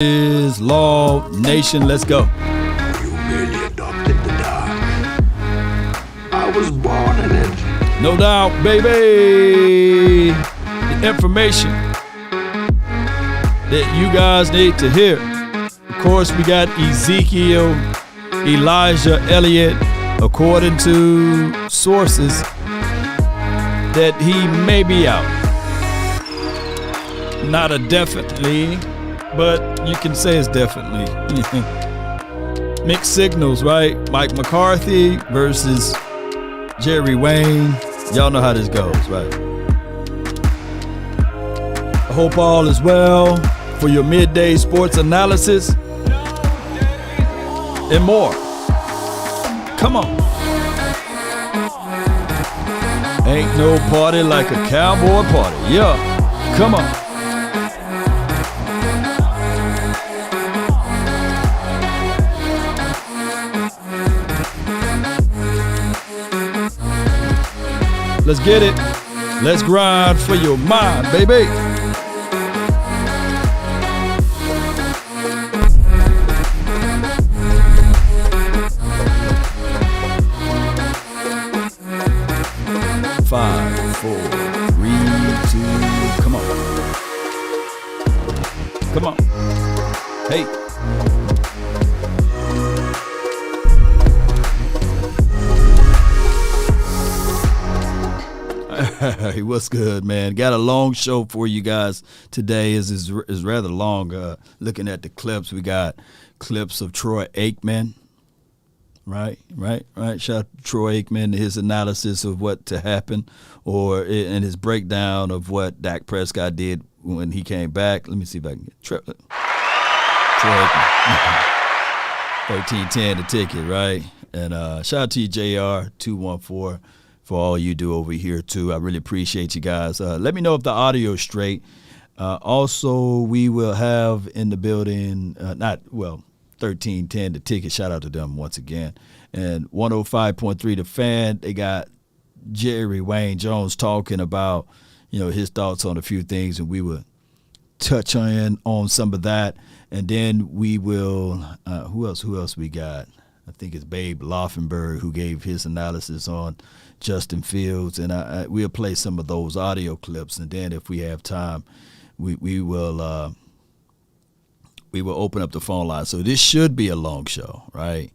Is Law Nation. Let's go. You merely adopted the dark. I was born in it. No doubt, baby. The information that you guys need to hear. Of course, we got Ezekiel Elliott, according to sources, that he may be out. Not a definitely, but you can say it's definitely. Mixed signals, right? Mike McCarthy versus Jerry Wayne. Y'all know how this goes, right? I hope all is well for your midday sports analysis and more. Come on. Ain't no party like a cowboy party. Yeah, come on. Let's get it. Let's grind for your mind, baby. Five, four, three, two, come on. Come on. Hey. Hey, what's good, man? Got a long show for you guys today. Is rather long. Looking at the clips, we got clips of Troy Aikman. Right. Shout out to Troy Aikman, his analysis of what to happen, and his breakdown of what Dak Prescott did when he came back. Let me see if I can get Troy Aikman. 1310 the ticket, right? And shout out to you, JR 214. For all you do over here, too. I really appreciate you guys. Let me know if the audio is straight. Also, we will have in the building, 1310, the ticket. Shout out to them once again. And 105.3, the fan. They got Jerry Wayne Jones talking about, his thoughts on a few things, and we will touch on some of that. And then we will, who else we got? I think it's Babe Laufenberg who gave his analysis on Justin Fields, and we'll play some of those audio clips, and then if we have time, we will open up the phone line. So this should be a long show, right?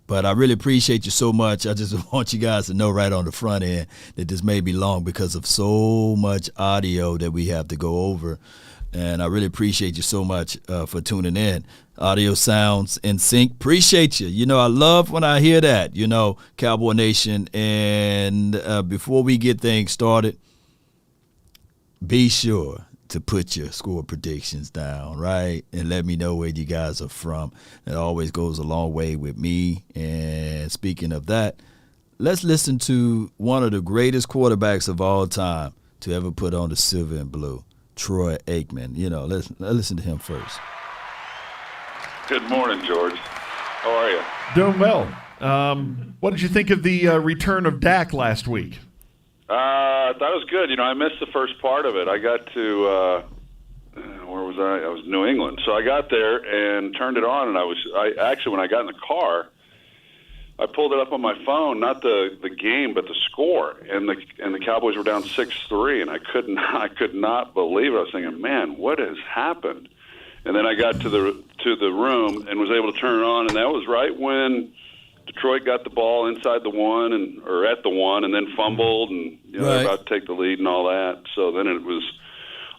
But I really appreciate you so much. I just want you guys to know right on the front end that this may be long because of so much audio that we have to go over. And I really appreciate you so much for tuning in. Audio sounds in sync. Appreciate you. I love when I hear that, Cowboy Nation. And before we get things started, be sure to put your score predictions down, right? And let me know where you guys are from. It always goes a long way with me. And speaking of that, let's listen to one of the greatest quarterbacks of all time to ever put on the silver and blue. Troy Aikman. Let's listen to him first. Good morning, George. How are you? Doing well. What did you think of the return of Dak last week? I thought it was good. I missed the first part of it. I got to where was I? I was in New England. So I got there and turned it on, and I actually, when I got in the car, I pulled it up on my phone, not the game, but the score, and the Cowboys were down 6-3, and I could not believe it. I was thinking, man, what has happened? And then I got to the room and was able to turn it on, and that was right when Detroit got the ball inside the one or at the one, and then fumbled, and they're about to take the lead and all that. So then it was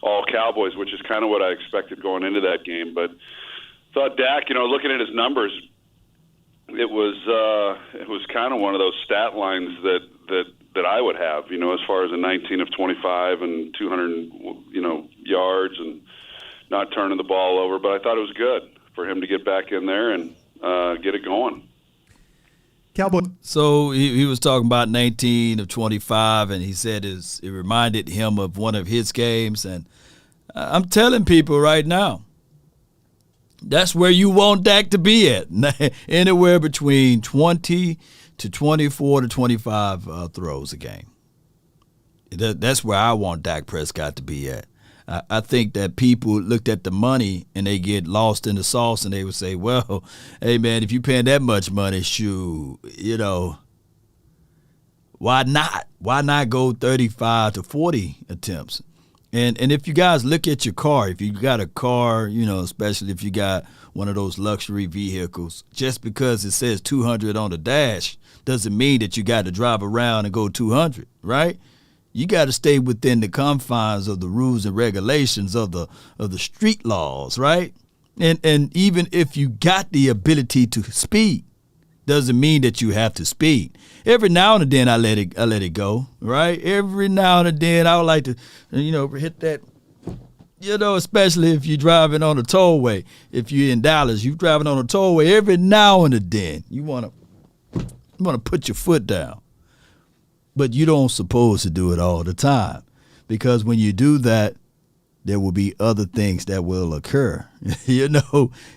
all Cowboys, which is kind of what I expected going into that game. But thought Dak, looking at his numbers, it was kind of one of those stat lines that I would have, as far as a 19 of 25 and 200, yards and not turning the ball over. But I thought it was good for him to get back in there and get it going. Cowboy. So he was talking about 19 of 25, and he said it reminded him of one of his games. And I'm telling people right now, that's where you want Dak to be at, anywhere between 20 to 24 to 25 throws a game. That's where I want Dak Prescott to be at. I think that people looked at the money and they get lost in the sauce, and they would say, well, hey, man, if you're paying that much money, shoot, why not? Why not go 35 to 40 attempts? And if you guys look at your car, if you got a car, especially if you got one of those luxury vehicles, just because it says 200 on the dash doesn't mean that you got to drive around and go 200, right? You got to stay within the confines of the rules and regulations of the street laws, right? And even if you got the ability to speed, doesn't mean that you have to speed. Every now and then I let it go, right? Every now and then I would like to, hit that, especially if you're driving on a tollway. If you're in Dallas, you're driving on a tollway. Every now and then you want to put your foot down, but you don't supposed to do it all the time, because when you do that, there will be other things that will occur,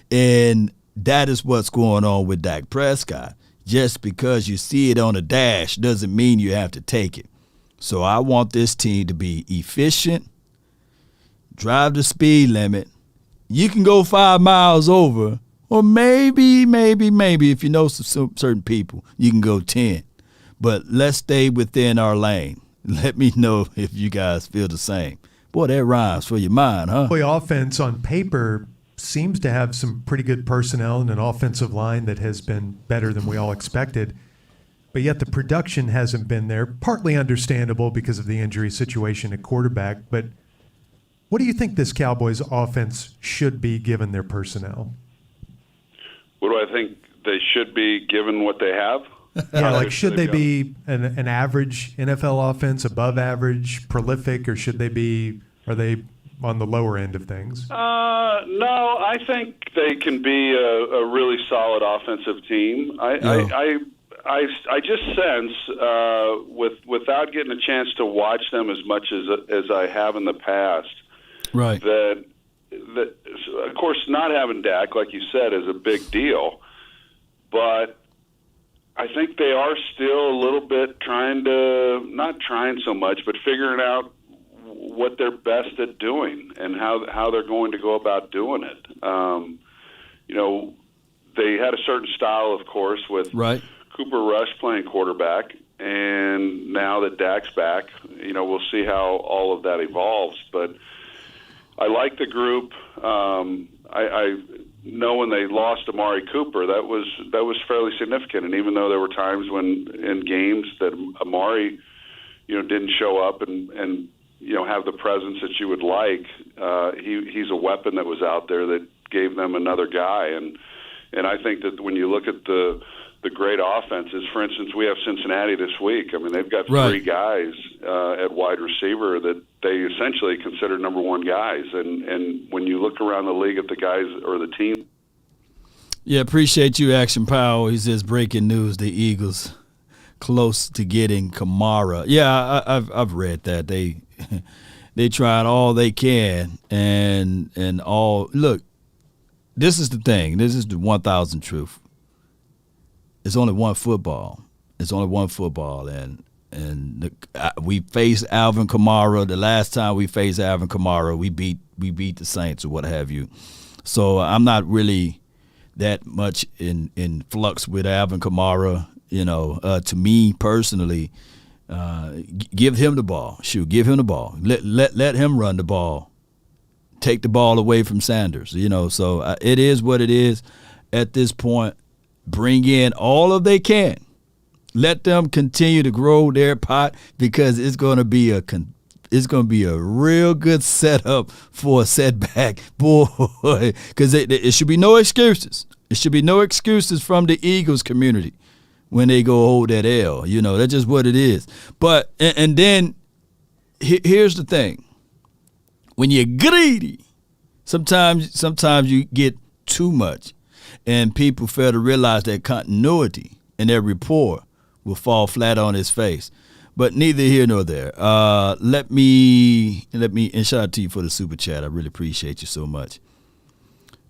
and that is what's going on with Dak Prescott. Just because you see it on a dash doesn't mean you have to take it. So I want this team to be efficient, drive the speed limit. You can go 5 miles over, or maybe, if you know some certain people, you can go 10. But let's stay within our lane. Let me know if you guys feel the same. Boy, that rhymes for your mind, huh? Boy, offense on paper seems to have some pretty good personnel and an offensive line that has been better than we all expected. But yet the production hasn't been there, partly understandable because of the injury situation at quarterback. But what do you think this Cowboys offense should be given their personnel? What do I think they should be given what they have? Yeah, should they be an average NFL offense, above average, prolific, or are they on the lower end of things? No, I think they can be a really solid offensive team. I just sense, without getting a chance to watch them as much as I have in the past, right? That of course, not having Dak, like you said, is a big deal, but I think they are still a little bit not trying so much, but figuring out what they're best at doing and how they're going to go about doing it. They had a certain style, of course, with right. Cooper Rush playing quarterback, and now that Dak's back, we'll see how all of that evolves. But I like the group. I know when they lost Amari Cooper, that was fairly significant. And even though there were times when in games that Amari, didn't show up and have the presence that you would like, he's a weapon that was out there that gave them another guy. And I think that when you look at the great offenses, for instance, we have Cincinnati this week. I mean, they've got three guys at wide receiver that they essentially consider number one guys. And when you look around the league at the guys or the team. Yeah, appreciate you, Action Power. He says, breaking news, the Eagles close to getting Kamara. Yeah, I've read that. They tried all they can and all. Look, this is the thing. This is the 1,000 truth. It's only one football. And we faced Alvin Kamara. The last time we faced Alvin Kamara, we beat the Saints or what have you. So I'm not really that much in flux with Alvin Kamara. To me personally, give him the ball. Give him the ball. Let him run the ball. Take the ball away from Sanders. So it is what it is at this point. Bring in all of they can. Let them continue to grow their pot, because it's going to be a real good setup for a setback, boy. Because it should be no excuses. It should be no excuses from the Eagles community when they go hold that L. That's just what it is. But and then here's the thing: when you're greedy, sometimes you get too much. And people fail to realize that continuity and their rapport will fall flat on his face. But neither here nor there. Let me and shout out to you for the super chat. I really appreciate you so much.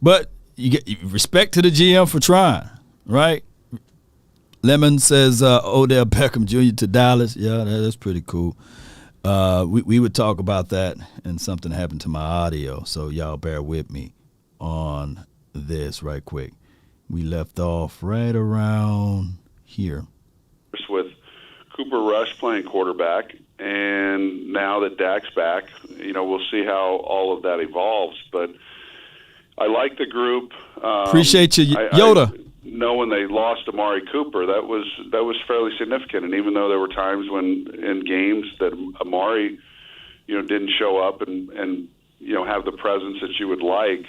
But you get respect to the GM for trying, right? Lemon says Odell Beckham Jr. to Dallas. Yeah, that's pretty cool. We would talk about that, and something happened to my audio, so y'all bear with me on this right quick. We left off right around here. With Cooper Rush playing quarterback, and now that Dak's back, we'll see how all of that evolves. But I like the group. Appreciate you, Yoda. I know when they lost Amari Cooper, that was fairly significant. And even though there were times when in games that Amari, didn't show up and have the presence that you would like,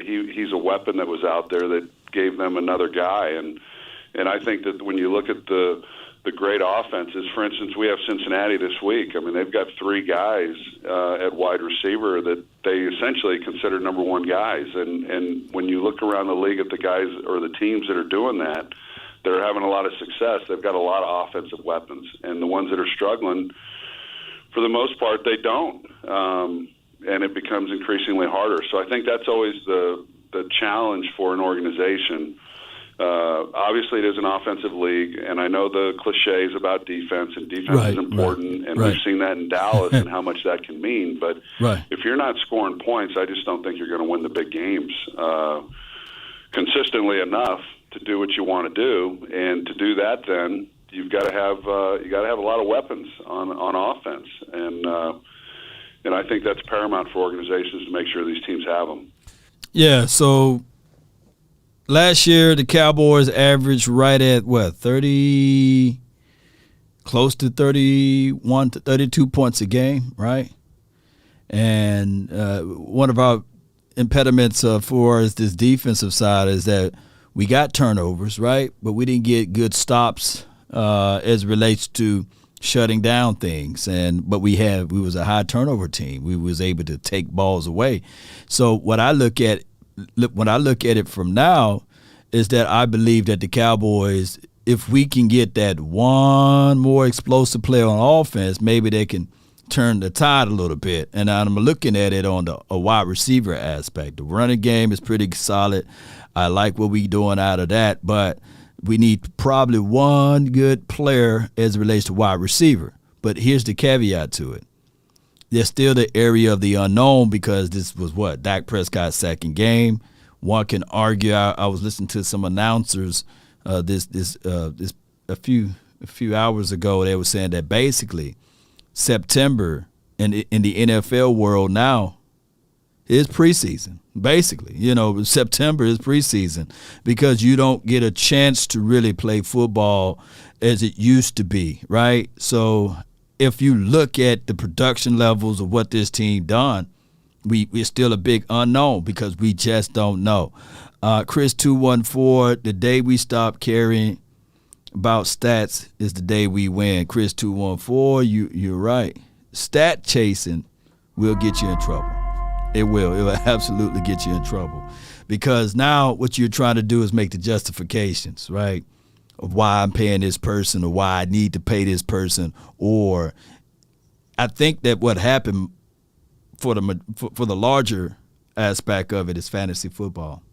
he's a weapon that was out there that gave them another guy. And I think that when you look at the great offenses, for instance, we have Cincinnati this week. I mean, they've got 3 guys at wide receiver that they essentially consider number 1 guys. And when you look around the league at the guys or the teams that are doing that, they're having a lot of success. They've got a lot of offensive weapons. And the ones that are struggling, for the most part, they don't. And it becomes increasingly harder. So I think that's always the challenge for an organization. Obviously, it is an offensive league, and I know the cliches about defense, and defense is important, and we've seen that in Dallas and how much that can mean. But if you're not scoring points, I just don't think you're going to win the big games consistently enough to do what you want to do. And to do that, then you've got to have a lot of weapons on offense, and I think that's paramount for organizations to make sure these teams have them. Yeah. So. Last year, the Cowboys averaged right at, 30, close to 31 to 32 points a game, right? And one of our impediments for us, this defensive side, is that we got turnovers, right? But we didn't get good stops as it relates to shutting down things. But we was a high turnover team. We was able to take balls away. So when I look at it from now, is that I believe that the Cowboys, if we can get that one more explosive player on offense, maybe they can turn the tide a little bit. And I'm looking at it on a wide receiver aspect. The running game is pretty solid. I like what we're doing out of that, but we need probably one good player as it relates to wide receiver. But here's the caveat to it. There's still the area of the unknown, because this was Dak Prescott's second game. One can argue. I was listening to some announcers a few hours ago. They were saying that basically September in the NFL world now is preseason. Basically, September is preseason, because you don't get a chance to really play football as it used to be, right? So if you look at the production levels of what this team done, we're still a big unknown, because we just don't know. Chris 214, the day we stop caring about stats is the day we win. Chris 214, you're right. Stat chasing will get you in trouble. It will absolutely get you in trouble, because now what you're trying to do is make the justifications, right, of why I'm paying this person or why I need to pay this person. Or I think that what happened for the larger aspect of it is fantasy football.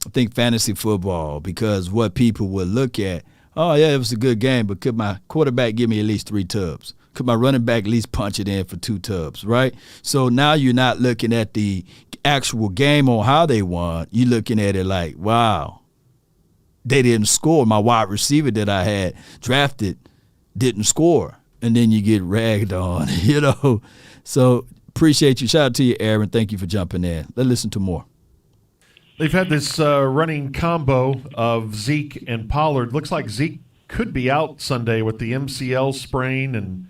I think fantasy football, because what people would look at, oh, yeah, it was a good game, but could my quarterback give me at least 3 tubs? Could my running back at least punch it in for 2 tubs, right? So now you're not looking at the actual game on how they won. You're looking at it like, wow, they didn't score. My wide receiver that I had drafted didn't score. And then you get ragged on, So appreciate you. Shout out to you, Aaron. Thank you for jumping in. Let's listen to more. They've had this running combo of Zeke and Pollard. Looks like Zeke could be out Sunday with the MCL sprain and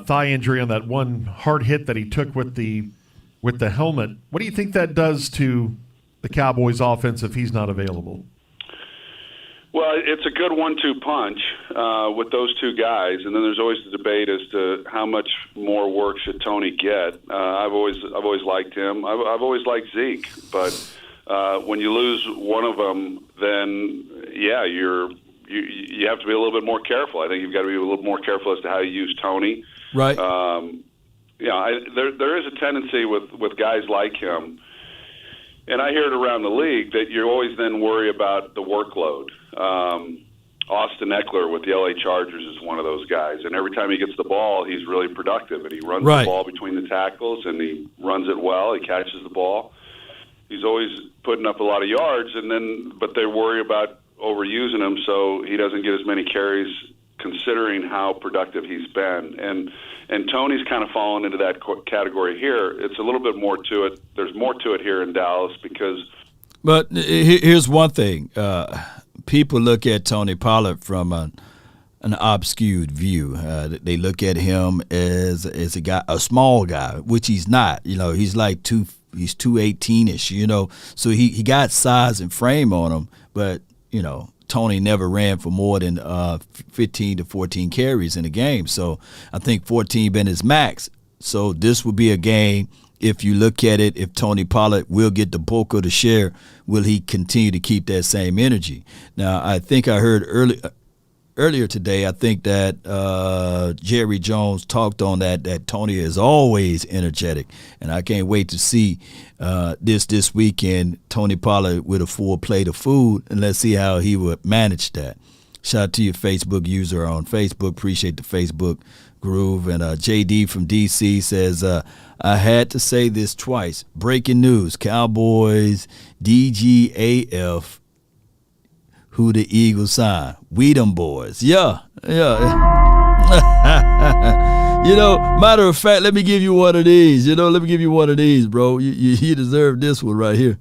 thigh injury on that one hard hit that he took with the helmet. What do you think that does to the Cowboys' offense if he's not available? Well, it's a good 1-2 punch with those 2 guys, and then there's always the debate as to how much more work should Tony get. I've always liked him. I've always liked Zeke, but when you lose one of them, then yeah, you have to be a little bit more careful. I think you've got to be a little more careful as to how you use Tony. Right. There is a tendency with guys like him, and I hear it around the league, that you always then worry about the workload. Austin Eckler with the LA Chargers is one of those guys. And every time he gets the ball, he's really productive. And he runs Right. the ball between the tackles, and he runs it well. He catches the ball. He's always putting up a lot of yards, but they worry about overusing him, so he doesn't get as many carries considering how productive he's been. And Tony's kind of fallen into that category here. It's a little bit more to it. There's more to it here in Dallas because. But here's one thing. People look at Tony Pollard from an obscured view. They look at him as a guy, a small guy, which he's not. He's like he's 218-ish, So he got size and frame on him, but, Tony never ran for more than 15 to 14 carries in a game. So I think 14 been his max. So this will be a game, if you look at it, if Tony Pollard will get the bulk of the share, will he continue to keep that same energy? Now, I think I heard earlier today, I think that Jerry Jones talked on that Tony is always energetic. And I can't wait to see this weekend, Tony Pollard with a full plate of food, and let's see how he would manage that. Shout out to your Facebook user on Facebook. Appreciate the Facebook groove. And JD from DC says, I had to say this twice. Breaking news, Cowboys, DGAF, who the Eagles sign. We them boys. Yeah. Matter of fact, let me give you one of these. Let me give you one of these, bro. You deserve this one right here.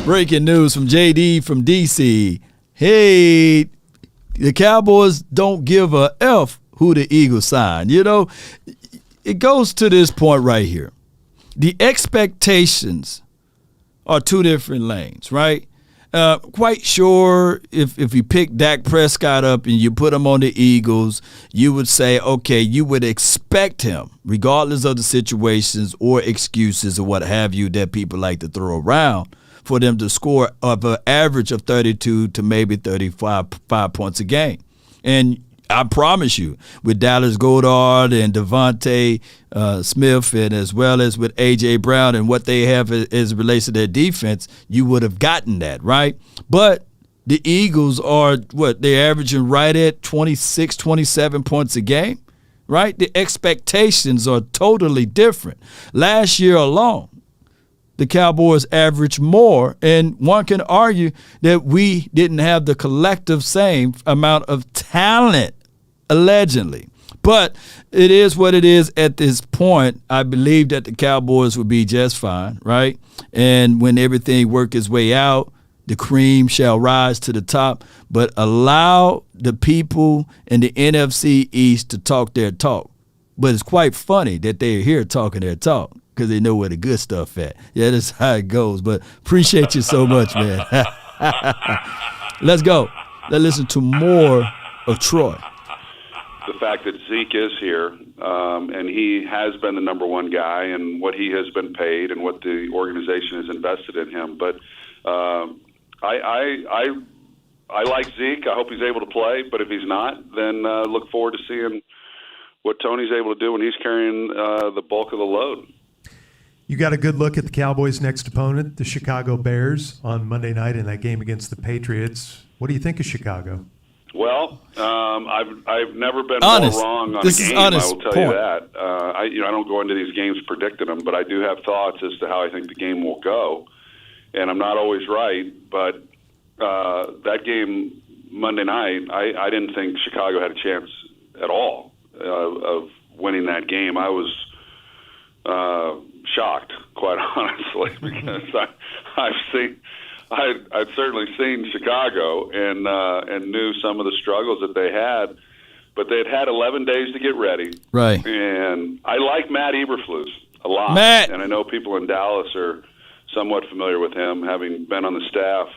Breaking news from JD from DC. Hey, the Cowboys don't give a F who the Eagles sign. It goes to this point right here. The expectations are two different lanes, right? Quite sure if you pick Dak Prescott up and you put him on the Eagles, you would say, okay, you would expect him, regardless of the situations or excuses or what have you that people like to throw around, for them to score of an average of 32 to maybe 35 points a game. And I promise you, with Dallas Goedert and Devontae Smith, and as well as with A.J. Brown and what they have as it relates to their defense, you would have gotten that, right? But the Eagles are, they're averaging right at 26, 27 points a game, right? The expectations are totally different. Last year alone, the Cowboys averaged more, and one can argue that we didn't have the collective same amount of talent, allegedly. But it is what it is at this point. I believe that the Cowboys will be just fine, right? And when everything works its way out, the cream shall rise to the top. But allow the people in the NFC East to talk their talk. But it's quite funny that they're here talking their talk, because they know where the good stuff at. Yeah, that's how it goes. But appreciate you so much, man. Let's go. Let's listen to more of Troy. The fact that Zeke is here, and he has been the number one guy, and what he has been paid, and what the organization has invested in him. But I like Zeke. I hope he's able to play. But if he's not, then look forward to seeing what Tony's able to do when he's carrying the bulk of the load. You got a good look at the Cowboys' next opponent, the Chicago Bears, on Monday night in that game against the Patriots. What do you think of Chicago? Well, I've never been honest. more wrong on This a is game. honest I will tell point. you that. I don't go into these games predicting them, but I do have thoughts as to how I think the game will go, and I'm not always right. But that game Monday night, I didn't think Chicago had a chance at all of winning that game. I was shocked, quite honestly, because I've certainly seen Chicago and knew some of the struggles that they had, but they'd had 11 days to get ready. Right. And I like Matt Eberflus a lot. Matt. And I know people in Dallas are somewhat familiar with him, having been on the staff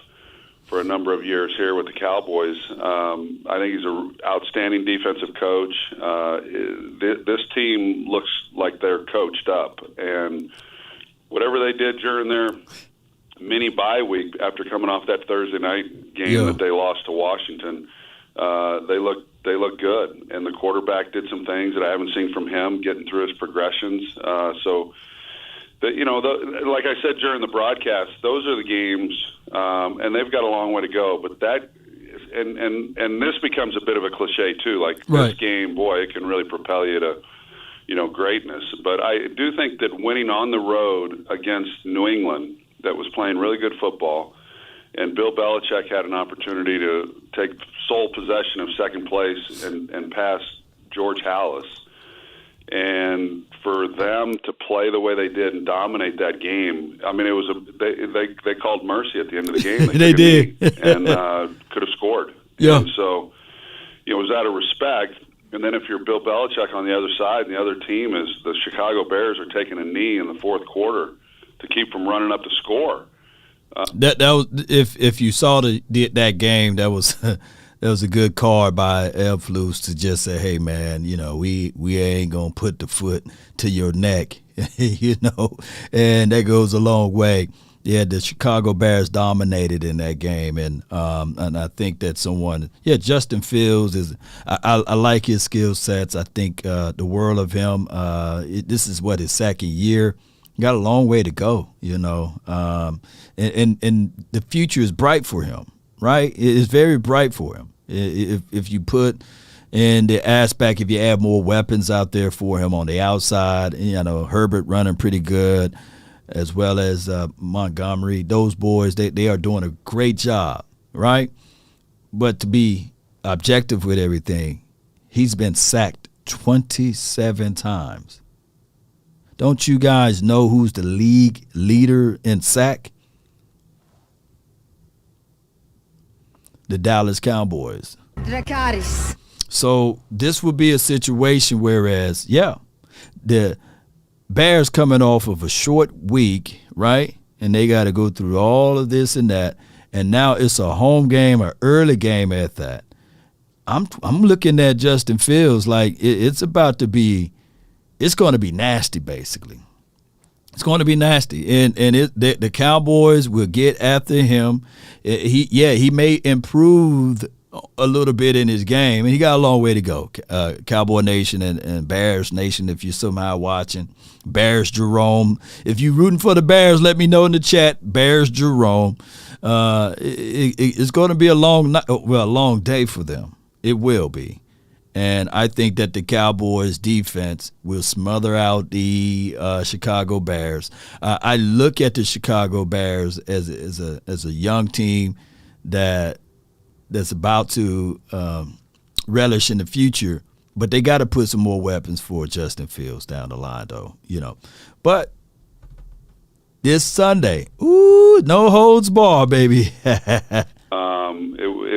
for a number of years here with the Cowboys. I think he's an outstanding defensive coach. This team looks like they're coached up, and whatever they did during their mini bye week after coming off that Thursday night game that they lost to Washington, they look good, and the quarterback did some things that I haven't seen from him, getting through his progressions. So like I said during the broadcast, those are the games, and they've got a long way to go. But that, and this becomes a bit of a cliche too. Like Right. this game, boy, it can really propel you to, greatness. But I do think that winning on the road against New England, that was playing really good football, and Bill Belichick had an opportunity to take sole possession of second place and pass George Halas. And for them to play the way they did and dominate that game, I mean, it was they called mercy at the end of the game. They did, and could have scored. Yeah. And so, it was out of respect. And then if you're Bill Belichick on the other side, and the other team is the Chicago Bears are taking a knee in the fourth quarter to keep from running up the score. That was if you saw that game, that was that was a good card by Eberflus to just say, hey man, we ain't gonna put the foot to your neck, and that goes a long way. Yeah, the Chicago Bears dominated in that game, and I think that Justin Fields is. I like his skill sets. I think the world of him. This is his second year. Got a long way to go, and the future is bright for him, right? It's very bright for him. If you put in the aspect, if you add more weapons out there for him on the outside, Herbert running pretty good, as well as Montgomery, those boys, they are doing a great job, right? But to be objective with everything, he's been sacked 27 times. Don't you guys know who's the league leader in sack? The Dallas Cowboys. Dracarys. So this would be a situation whereas, the Bears coming off of a short week, right? And they got to go through all of this and that. And now it's a home game, an early game at that. I'm looking at Justin Fields like it's about to be. It's going to be nasty, basically. It's going to be nasty, and the Cowboys will get after him. He may improve a little bit in his game, and he got a long way to go. Cowboy Nation and Bears Nation, if you're somehow watching, Bears Jerome. If you're rooting for the Bears, let me know in the chat. Bears Jerome. It's going to be a long day for them. It will be. And I think that the Cowboys defense will smother out the Chicago Bears. I look at the Chicago Bears as a young team that's about to relish in the future, but they got to put some more weapons for Justin Fields down the line, though. But this Sunday, no holds barred, baby. It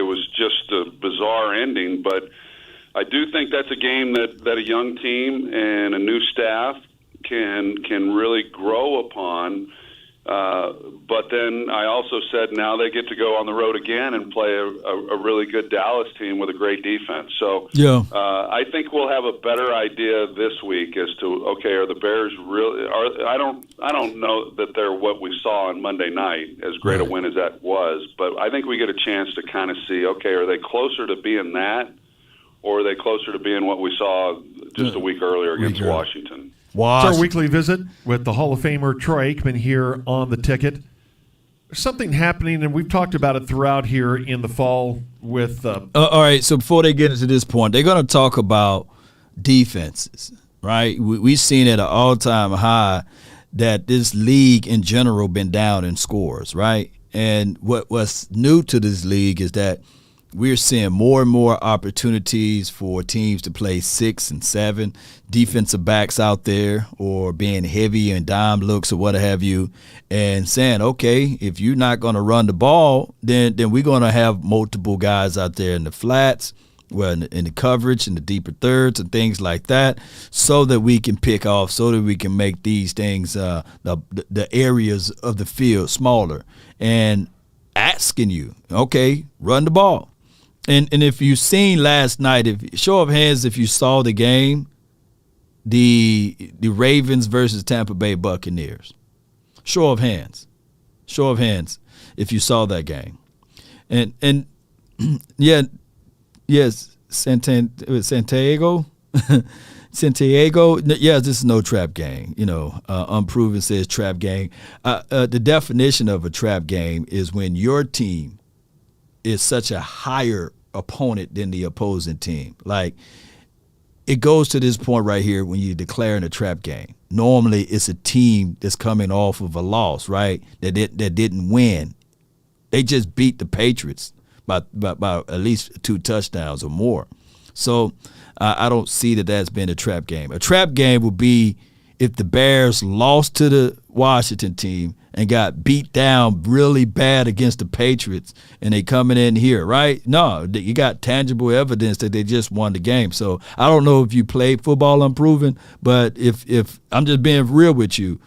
was just a bizarre ending, but I do think that's a game that a young team and a new staff can really grow upon. But then I also said now they get to go on the road again and play a really good Dallas team with a great defense. So I think we'll have a better idea this week as to, are the Bears really? I don't know that they're what we saw on Monday night, as great a win as that was. But I think we get a chance to kind of see, are they closer to being that? Or are they closer to being what we saw just a week earlier against Washington? It's our weekly visit with the Hall of Famer Troy Aikman here on the ticket. There's something happening, and we've talked about it throughout here in the fall with all right, so before they get into this point, they're going to talk about defenses, right? We've seen at an all-time high that this league in general been down in scores, right? And what's new to this league is that we're seeing more and more opportunities for teams to play 6 and 7 defensive backs out there, or being heavy and dime looks or what have you, and saying, if you're not going to run the ball, then we're going to have multiple guys out there in the flats, in the coverage, in the deeper thirds and things like that, so that we can pick off, so that we can make these things, the areas of the field smaller, and asking you, run the ball. And if you seen last night, show of hands if you saw the game, the Ravens versus Tampa Bay Buccaneers. Show of hands if you saw that game. And yes, Santiago. Santiago, yes, this is no trap game. Unproven says trap game. The definition of a trap game is when your team is such a higher opponent than the opposing team. Like, it goes to this point right here when you're declaring a trap game. Normally, it's a team that's coming off of a loss, right, that didn't win. They just beat the Patriots by at least 2 touchdowns or more. So I don't see that that's been a trap game. A trap game would be if the Bears lost to the Washington team and got beat down really bad against the Patriots and they coming in here, right? No, you got tangible evidence that they just won the game. So I don't know if you played football unproven, but if I'm just being real with you,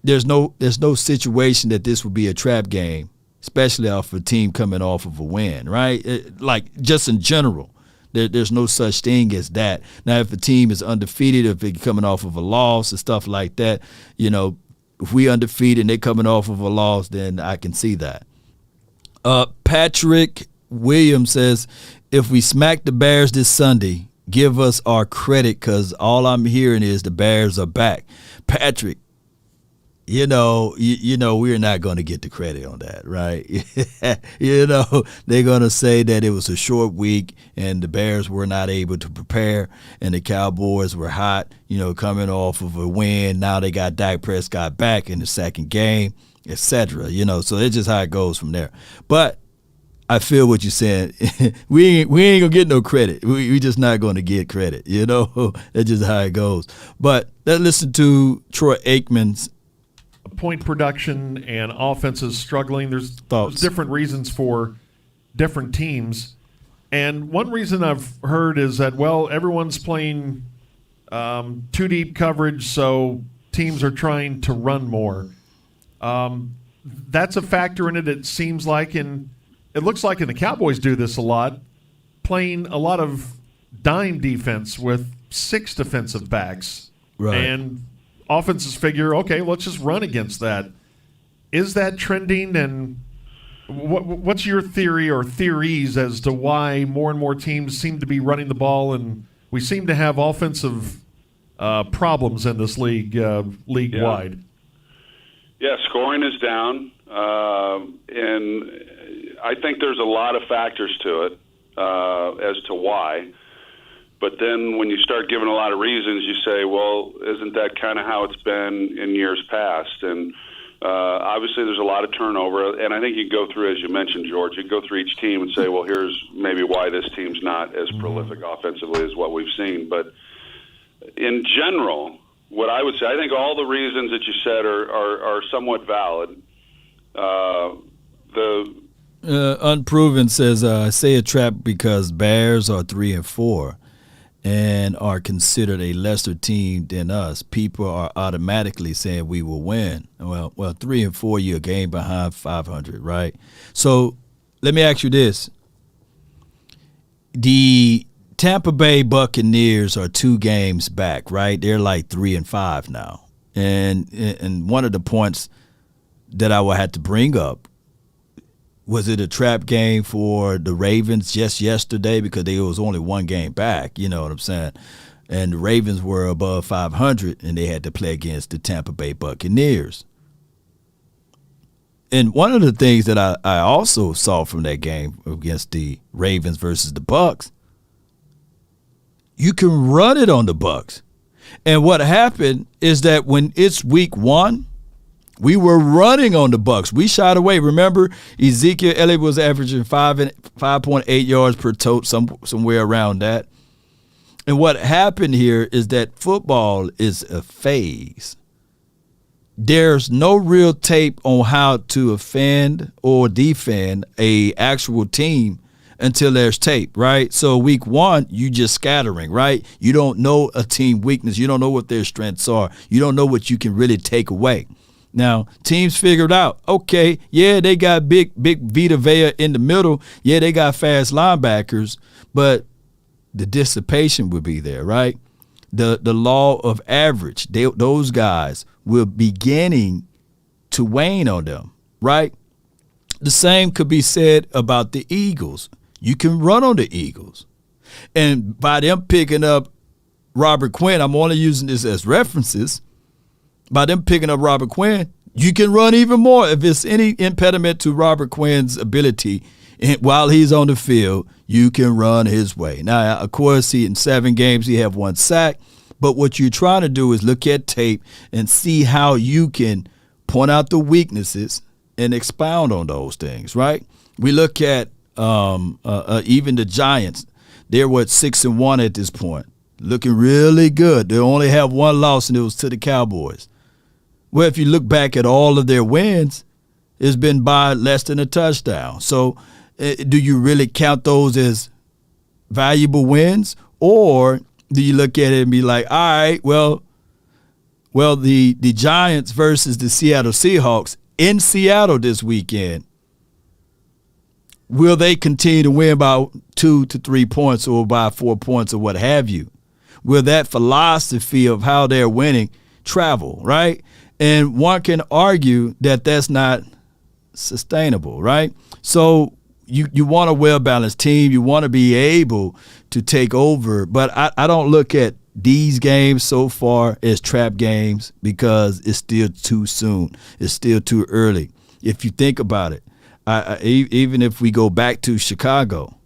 there's no situation that this would be a trap game, especially off a team coming off of a win, right? Like, just in general. There's no such thing as that. Now, if a team is undefeated, if they're coming off of a loss and stuff like that, if we undefeated and they're coming off of a loss, then I can see that. Patrick Williams says, if we smack the Bears this Sunday, give us our credit because all I'm hearing is the Bears are back. Patrick, we're not going to get the credit on that, right? They're going to say that it was a short week and the Bears were not able to prepare and the Cowboys were hot, coming off of a win. Now they got Dak Prescott back in the second game, etc. So it's just how it goes from there. But I feel what you're saying. we ain't going to get no credit. We just not going to get credit, That's just how it goes. But let's listen to Troy Aikman's point production and offenses struggling. There's different reasons for different teams. And one reason I've heard is that, everyone's playing too deep coverage, so teams are trying to run more. That's a factor in it, it seems like. And it looks like, and the Cowboys do this a lot, playing a lot of dime defense with 6 defensive backs. Right. And offenses figure, okay, let's just run against that. Is that trending? And what's your theory or theories as to why more and more teams seem to be running the ball and we seem to have offensive problems in this league-wide? Yeah, scoring is down, and I think there's a lot of factors to it as to why. But then when you start giving a lot of reasons, you say, well, isn't that kind of how it's been in years past? And obviously there's a lot of turnover. And I think you go through, as you mentioned, George, you go through each team and say, well, here's maybe why this team's not as prolific offensively as what we've seen. But in general, what I would say, I think all the reasons that you said are somewhat valid. Unproven says, I say a trap because Bears are 3-4. And are considered a lesser team than us. People are automatically saying we will win. Well, 3-4, you're a game behind 500, right? So let me ask you this: the Tampa Bay Buccaneers are 2 games back, right? They're like 3-5 now, and one of the points that I would have to bring up. Was it a trap game for the Ravens just yesterday because it was only 1 game back, you know what I'm saying? And the Ravens were above 500 and they had to play against the Tampa Bay Buccaneers. And one of the things that I also saw from that game against the Ravens versus the Bucs, you can run it on the Bucs. And what happened is that when it's week 1, we were running on the Bucs. We shot away. Remember, Ezekiel Elliott was averaging 5.8 yards per tote, somewhere around that. And what happened here is that football is a phase. There's no real tape on how to offend or defend a actual team until there's tape, right? So week 1, you just scattering, right? You don't know a team weakness. You don't know what their strengths are. You don't know what you can really take away. Now, teams figured out, okay, yeah, they got big Vita Vea in the middle. Yeah, they got fast linebackers, but the dissipation would be there, right? The law of average, those guys were beginning to wane on them, right? The same could be said about the Eagles. You can run on the Eagles. And by them picking up Robert Quinn, I'm only using this as references. By them picking up Robert Quinn, you can run even more. If there's any impediment to Robert Quinn's ability while he's on the field, you can run his way. Now, of course, in 7 games, he have 1 sack. But what you're trying to do is look at tape and see how you can point out the weaknesses and expound on those things, right? We look at even the Giants. They're 6-1 at this point, looking really good. They only have 1 loss, and it was to the Cowboys. Well, if you look back at all of their wins, it's been by less than a touchdown. So do you really count those as valuable wins, or do you look at it and be like, all right, well, the Giants versus the Seattle Seahawks in Seattle this weekend, will they continue to win by 2 to 3 points or by 4 points or what have you? Will that philosophy of how they're winning travel, right? And one can argue that that's not sustainable, right? So you want a well-balanced team. You want to be able to take over. But I don't look at these games so far as trap games because it's still too soon. It's still too early. If you think about it, even if we go back to Chicago,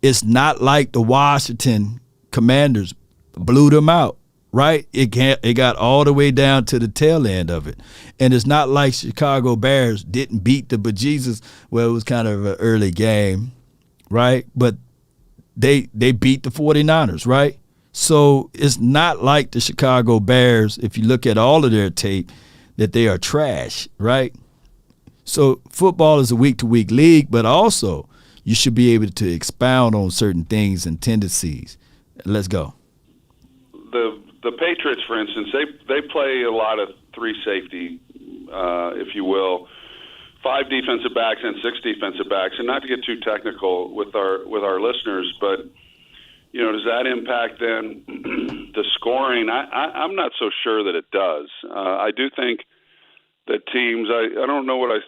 it's not like the Washington Commanders blew them out, right? It got all the way down to the tail end of it. And it's not like Chicago Bears didn't beat the bejesus. Well, it was kind of an early game, right? But they beat the 49ers, right? So it's not like the Chicago Bears, if you look at all of their tape, that they are trash, right? So football is a week-to-week league, but also you should be able to expound on certain things and tendencies. Let's go. The Patriots, for instance, they play a lot of 3 safety, if you will, 5 defensive backs and 6 defensive backs. And not to get too technical with our listeners, but does that impact then the scoring? I'm not so sure that it does. I do think that teams, I don't know what I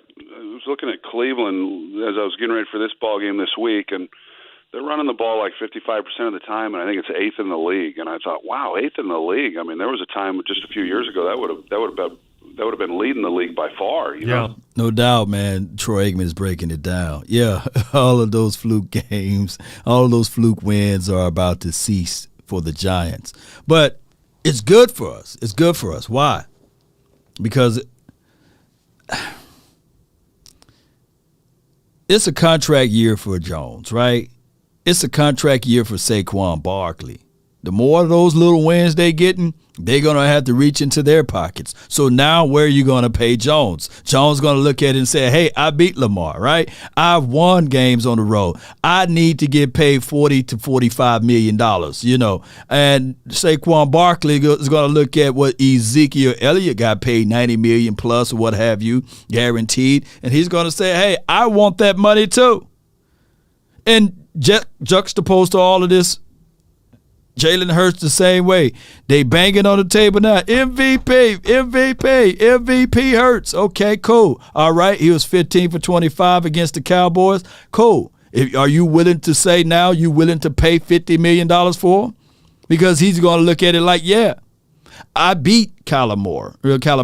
was looking at Cleveland as I was getting ready for this ball game this week, and they're running the ball like 55% of the time, and I think it's 8th in the league. And I thought, wow, 8th in the league. I mean, there was a time just a few years ago that would have been leading the league by far. You know? No doubt, man. Troy Aikman is breaking it down. Yeah, all of those fluke games, all of those fluke wins are about to cease for the Giants. But it's good for us. It's good for us. Why? Because it's a contract year for Jones, right? It's a contract year for Saquon Barkley. The more of those little wins they're getting, they're going to have to reach into their pockets. So now where are you going to pay Jones? Jones going to look at it and say, hey, I beat Lamar, right? I've won games on the road. I need to get paid $40 to $45 million, And Saquon Barkley is going to look at what Ezekiel Elliott got paid, $90 million plus or what have you, guaranteed. And he's going to say, hey, I want that money too. And juxtaposed to all of this, Jalen Hurts the same way. They banging on the table now. MVP Hurts. Okay, cool. All right, he was 15 for 25 against the Cowboys. Cool. Are you willing to say now you willing to pay $50 million for him? Because he's going to look at it like, yeah, I beat Kyler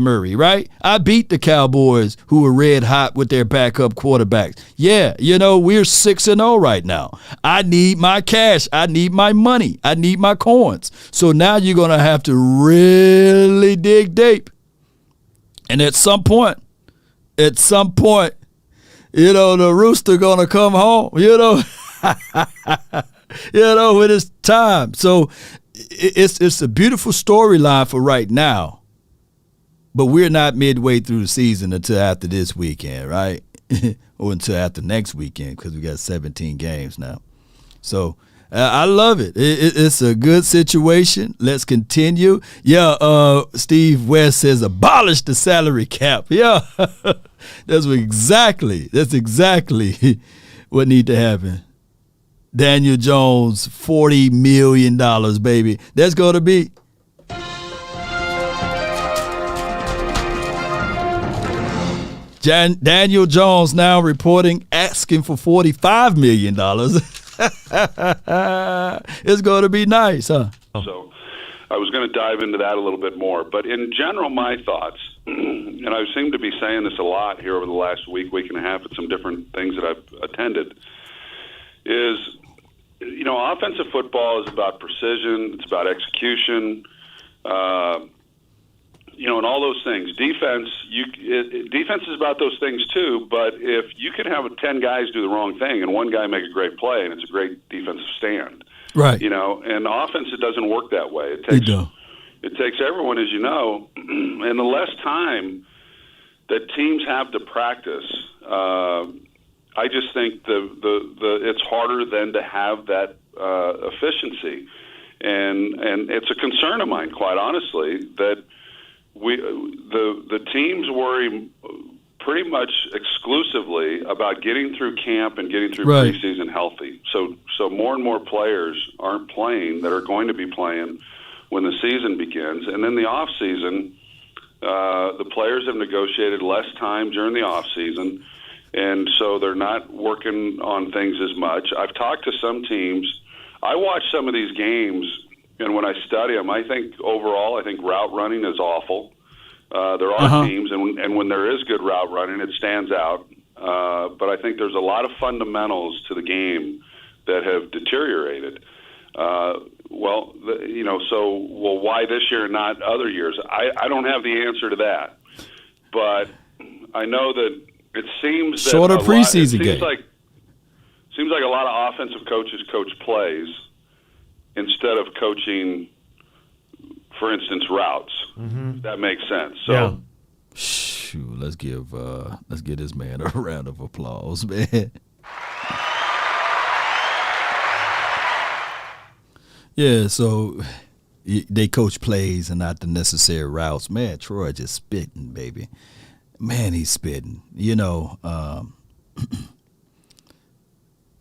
Murray, right? I beat the Cowboys who were red hot with their backup quarterbacks. Yeah, we're 6-0 right now. I need my cash. I need my money. I need my coins. So now you're going to have to really dig deep. And at some point, the rooster going to come home, when it's time. So it's a beautiful storyline for right now, but we're not midway through the season until after this weekend, right? Or until after next weekend because we got 17 games now. So I love it. It's a good situation. Let's continue. Yeah, Steve West says abolish the salary cap. Yeah, that's exactly what need to happen. Daniel Jones, $40 million, baby. That's going to be. Daniel Jones now reporting asking for $45 million. It's going to be nice, huh? So I was going to dive into that a little bit more. But in general, my thoughts, and I seem to be saying this a lot here over the last week and a half at some different things that I've attended, is, offensive football is about precision. It's about execution, and all those things. Defense is about those things too, but if you can have 10 guys do the wrong thing and one guy make a great play and it's a great defensive stand, right? And offense, it doesn't work that way. It takes everyone, as you know, and the less time that teams have to practice, I just think it's harder then to have that efficiency, and it's a concern of mine, quite honestly, that the teams worry pretty much exclusively about getting through camp and getting through preseason healthy. So more and more players aren't playing that are going to be playing when the season begins, and then the off season, the players have negotiated less time during the off season, and so they're not working on things as much. I've talked to some teams. I watch some of these games, and when I study them, I think route running is awful. There are teams, and when there is good route running, it stands out. But I think there's a lot of fundamentals to the game that have deteriorated. Why this year and not other years? I don't have the answer to that. But I know that it seems that shorter preseason game. Seems like a lot of offensive coaches coach plays instead of coaching, for instance, routes. Mm-hmm. That makes sense. So, yeah. Shoot, let's give this man a round of applause, man. Yeah, so they coach plays and not the necessary routes. Man, Troy just spitting, baby. Man, he's spitting.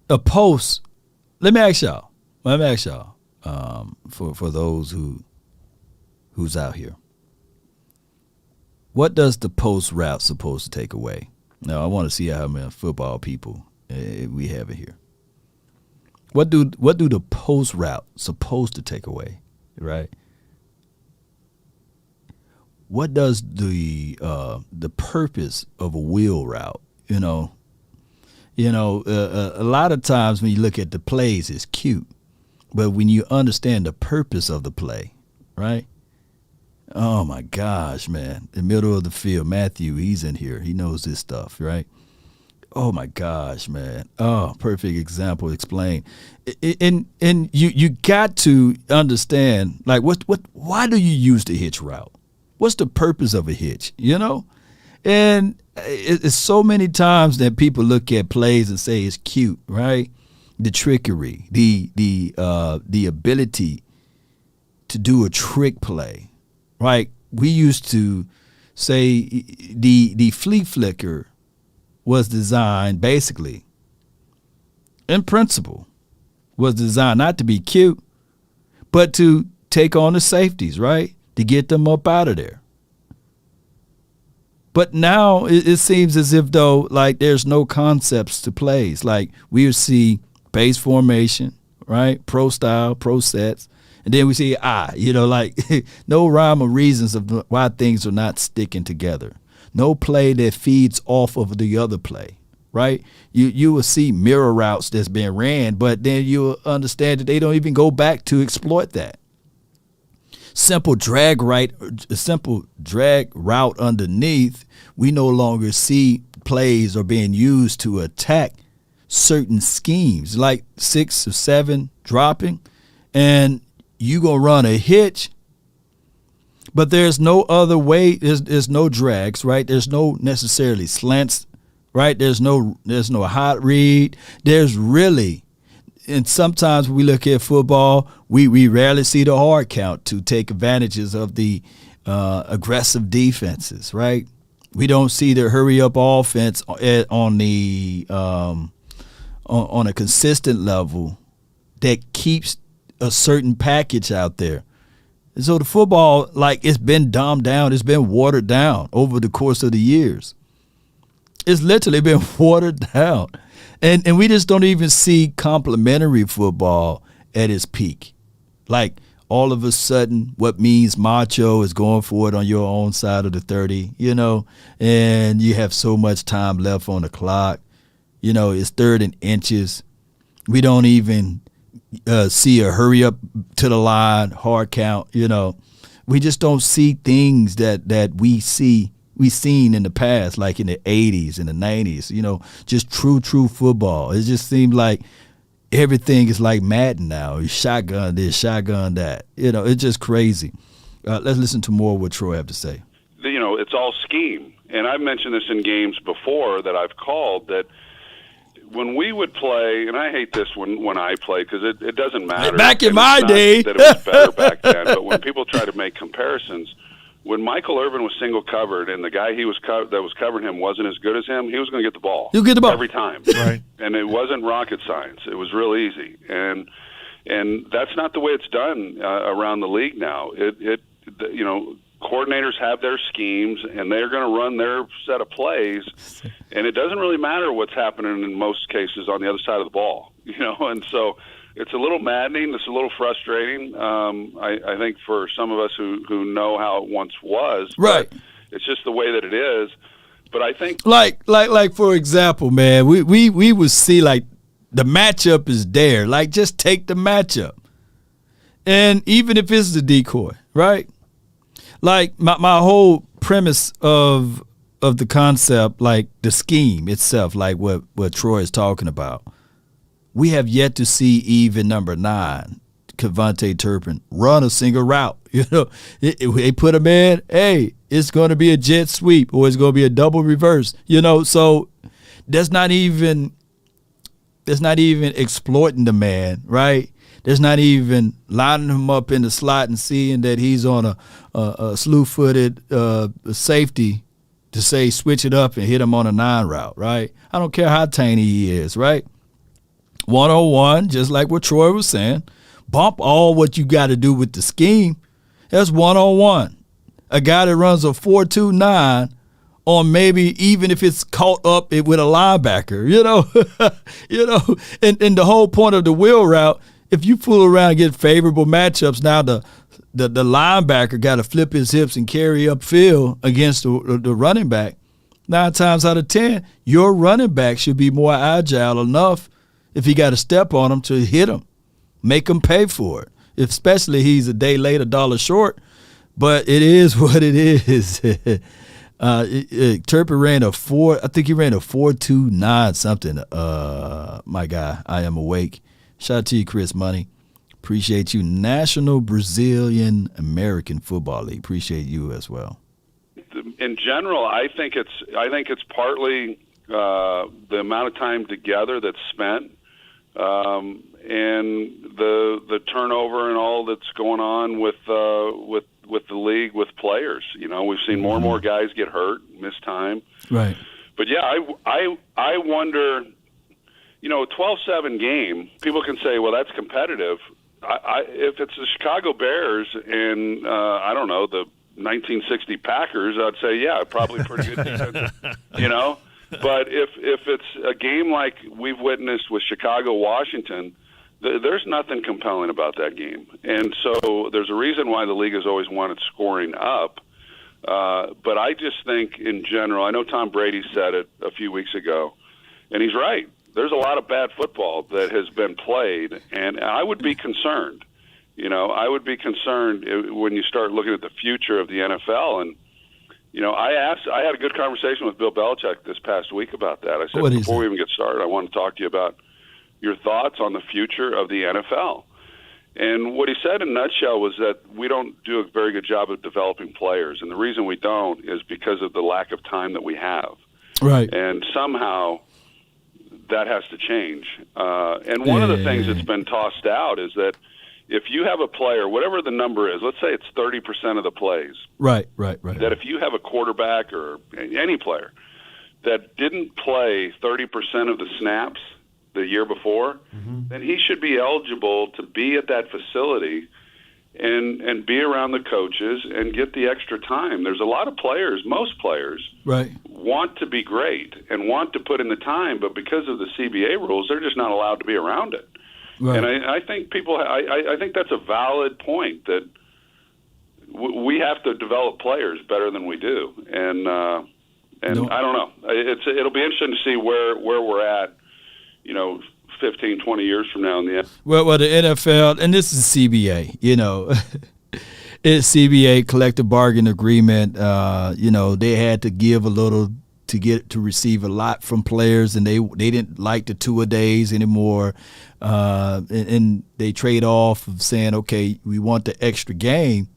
A post. Let me ask y'all. For those who's out here, what does the post route supposed to take away? Now, I want to see how many football people we have it here. What do the post route supposed to take away, right? What does the purpose of a wheel route? A lot of times when you look at the plays, it's cute, but when you understand the purpose of the play, right? Oh my gosh, man! The middle of the field, Matthew, he's in here. He knows this stuff, right? Oh my gosh, man! Oh, perfect example. Explain, and you got to understand, like, why do you use the hitch route? What's the purpose of a hitch? And it's so many times that people look at plays and say it's cute, right? The trickery, the ability to do a trick play, right? We used to say the flea flicker was designed, basically, in principle, was designed not to be cute, but to take on the safeties, right? To get them up out of there. But now it seems as if, though, like, there's no concepts to plays. Like, we see base formation, right? Pro style, pro sets. And then we see no rhyme or reasons of why things are not sticking together. No play that feeds off of the other play, right? You will see mirror routes that's been ran, but then you'll understand that they don't even go back to exploit that. Simple drag route underneath, we no longer see plays are being used to attack certain schemes, like 6 or 7 dropping, and you gonna run a hitch, but there's no other way. There's no drags, right? There's no necessarily slants, right? There's no hot read. There's really, and sometimes when we look at football, we rarely see the hard count to take advantages of the aggressive defenses, right? We don't see the hurry up offense on a consistent level that keeps a certain package out there. And so the football, like, it's been dumbed down, it's been watered down over the course of the years. It's literally been watered down. And we just don't even see complementary football at its peak. Like, all of a sudden what means macho is going for it on your own side of the 30, and you have so much time left on the clock. It's 3rd and inches. We don't even see a hurry up to the line, hard count, We just don't see things that we've seen in the past, like in the 80s and the 90s, just true football. It just seems like everything is like Madden now. You shotgun this, shotgun that. It's just crazy. Let's listen to more of what Troy have to say. It's all scheme. And I've mentioned this in games before that I've called, that when we would play, and I hate this when I play because it doesn't matter. Back in my day. That it was better back then. But when people try to make comparisons, when Michael Irvin was single covered and the guy that was covering him wasn't as good as him, he was going to get the ball. You get the ball every time, right? And it wasn't rocket science. It was real easy, and that's not the way it's done around the league now. Coordinators have their schemes, and they're going to run their set of plays, and it doesn't really matter what's happening in most cases on the other side of the ball, and so it's a little maddening. It's a little frustrating. I think for some of us who know how it once was, right? But it's just the way that it is. But I think, like for example, man, we would see like the matchup is there. Like just take the matchup, and even if it's the decoy, right? Like my whole premise of the concept, like the scheme itself, like what Troy is talking about. We have yet to see even number 9, Kevontae Turpin, run a single route. They put him in, hey, it's going to be a jet sweep or it's going to be a double reverse. So that's not even exploiting the man, right? There's not even lining him up in the slot and seeing that he's on a slew-footed safety to say switch it up and hit him on a 9 route, right? I don't care how tiny he is, right? 101, just like what Troy was saying. Bump all what you got to do with the scheme. That's 101. A guy that runs a 4.29 on maybe even if it's caught up with a linebacker, and the whole point of the wheel route, if you fool around and get favorable matchups, now the linebacker got to flip his hips and carry upfield against the running back. 9 times out of 10, your running back should be more agile enough if he got a step on him to hit him, make him pay for it, especially he's a day late, $1 short. But it is what it is. Turpin ran a 4.29 something. My guy, I am awake. Shout out to you, Chris Money. Appreciate you. National Brazilian American Football League. Appreciate you as well. In general, I think it's partly the amount of time together that's spent, and the turnover and all that's going on with the league with players. We've seen more and more guys get hurt, miss time. Right. But yeah, I wonder. A 12-7 game, people can say, well, that's competitive. If it's the Chicago Bears and, I don't know, the 1960 Packers, I'd say, yeah, probably pretty good defense, But if it's a game like we've witnessed with Chicago-Washington, there's nothing compelling about that game. And so there's a reason why the league has always wanted scoring up. But I just think in general, I know Tom Brady said it a few weeks ago, and he's right. There's a lot of bad football that has been played, and I would be concerned. I would be concerned when you start looking at the future of the NFL. And, I had a good conversation with Bill Belichick this past week about that. I said, before we even get started, I want to talk to you about your thoughts on the future of the NFL. And what he said in a nutshell was that we don't do a very good job of developing players. And the reason we don't is because of the lack of time that we have. Right. And somehow that has to change. And one of the things that's been tossed out is that if you have a player, whatever the number is, let's say it's 30% of the plays. Right. That if you have a quarterback or any player that didn't play 30% of the snaps the year before, then he should be eligible to be at that facility and be around the coaches and get the extra time. There's a lot of players, most players, want to be great and want to put in the time, but because of the CBA rules, they're just not allowed to be around it. Right. And I think I think that's a valid point, that we have to develop players better than we do. And I don't know. It'll be interesting to see where we're at, 15, 20 years from now in the end. Well, the NFL, and this is CBA, it's CBA collective bargaining agreement. They had to give a little to receive a lot from players, and they didn't like the two-a-days anymore. And they trade off of saying, okay, we want the extra game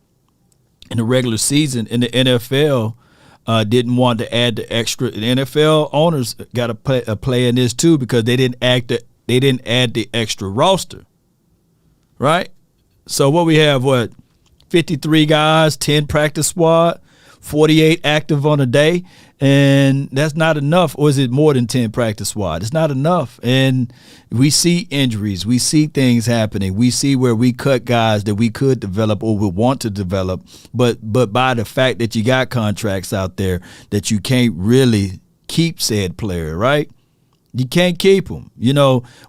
in the regular season. And the NFL didn't want to add the extra. The NFL owners got to play in this too, because they didn't add the extra roster, right? So what we have, 53 guys, 10 practice squad, 48 active on a day, and that's not enough. Or is it more than 10 practice squad? It's not enough. And we see injuries. We see things happening. We see where we cut guys that we could develop or would want to develop, but by the fact that you got contracts out there that you can't really keep said player, right? You can't keep him.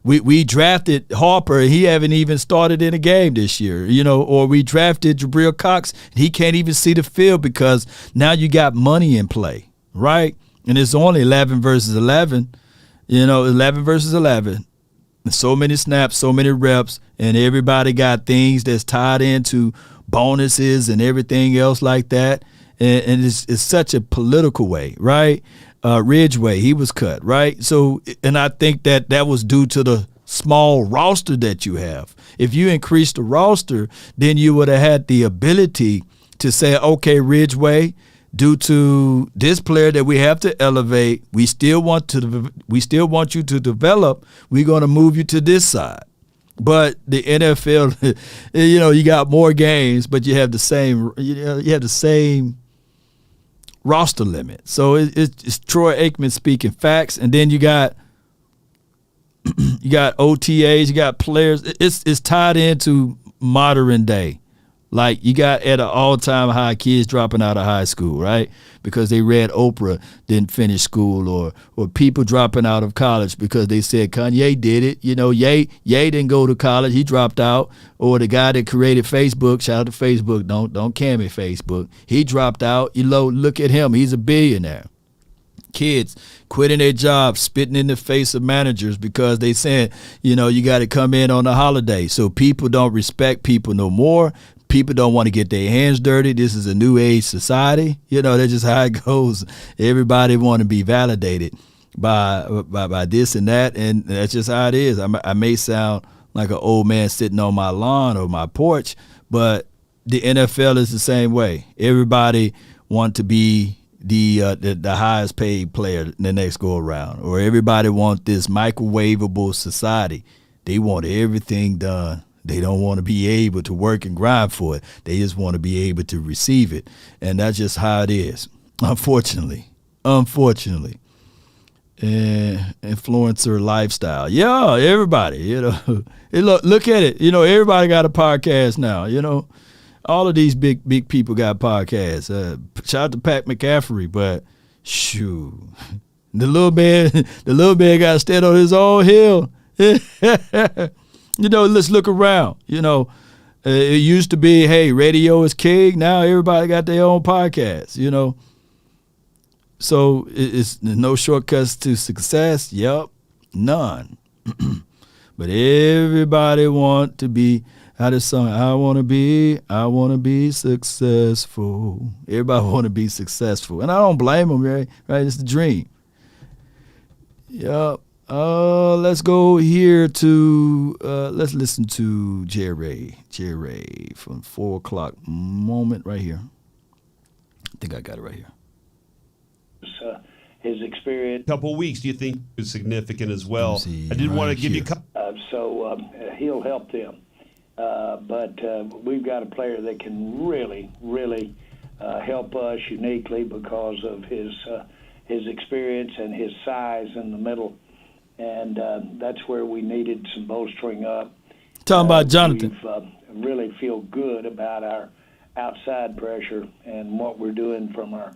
We drafted Harper, and he haven't even started in a game this year, or we drafted Jabril Cox, and he can't even see the field because now you got money in play, right? And it's only 11 versus 11, 11 versus 11. So many snaps, so many reps, and everybody got things that's tied into bonuses and everything else like that. And it's such a political way, right? Ridgeway, he was cut, right? So, and I think that was due to the small roster that you have. If you increase the roster, then you would have had the ability to say, okay, Ridgeway, due to this player that we have to elevate, we still want you to develop. We're going to move you to this side. But the NFL, you got more games, but you have the same roster limit. So it's Troy Aikman speaking facts, and then you got OTAs, you got players. It's tied into modern day. Like, you got at an all-time high kids dropping out of high school, right? Because they read Oprah, didn't finish school, or people dropping out of college because they said Kanye did it. Ye didn't go to college, he dropped out. Or the guy that created Facebook, shout out to Facebook, don't can me Facebook, he dropped out. Look at him, he's a billionaire. Kids quitting their jobs, spitting in the face of managers because they saying, you got to come in on a holiday. So people don't respect people no more. People don't want to get their hands dirty. This is a new age society. That's just how it goes. Everybody want to be validated by this and that, and that's just how it is. I may sound like an old man sitting on my lawn or my porch, but the NFL is the same way. Everybody want to be the highest paid player the next go around, or everybody want this microwavable society. They want everything done. They don't want to be able to work and grind for it. They just want to be able to receive it. And that's just how it is, unfortunately. Influencer lifestyle. Yeah, everybody, look at it. Everybody got a podcast now, All of these big people got podcasts. Shout out to Pat McCaffrey, but shoot. The little man got to stand on his own hill. Let's look around. It used to be, hey, radio is king. Now everybody got their own podcast, So it's no shortcuts to success. Yep, none. But everybody want to be, how this song, I want to be successful. Everybody want to be successful. And I don't blame them, right? It's the dream. Yep. Let's go here to let's listen to Jerry from 4 o'clock moment right here. I think I got it right here. His experience. Couple of weeks, do you think is significant as well? I didn't want to give you. So he'll help them, but we've got a player that can really help us uniquely because of his experience and his size in the middle. And that's where we needed some bolstering up. Talking about Jonathan. We really feel good about our outside pressure and what we're doing from our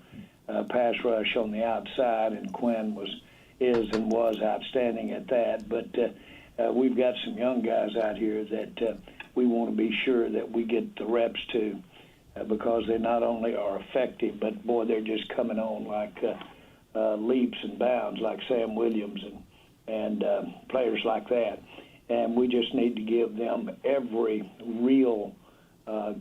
pass rush on the outside. And Quinn was outstanding at that. But we've got some young guys out here that we want to be sure that we get the reps to, because they not only are effective, but boy, they're just coming on like leaps and bounds, like Sam Williams and players like that. And we just need to give them every real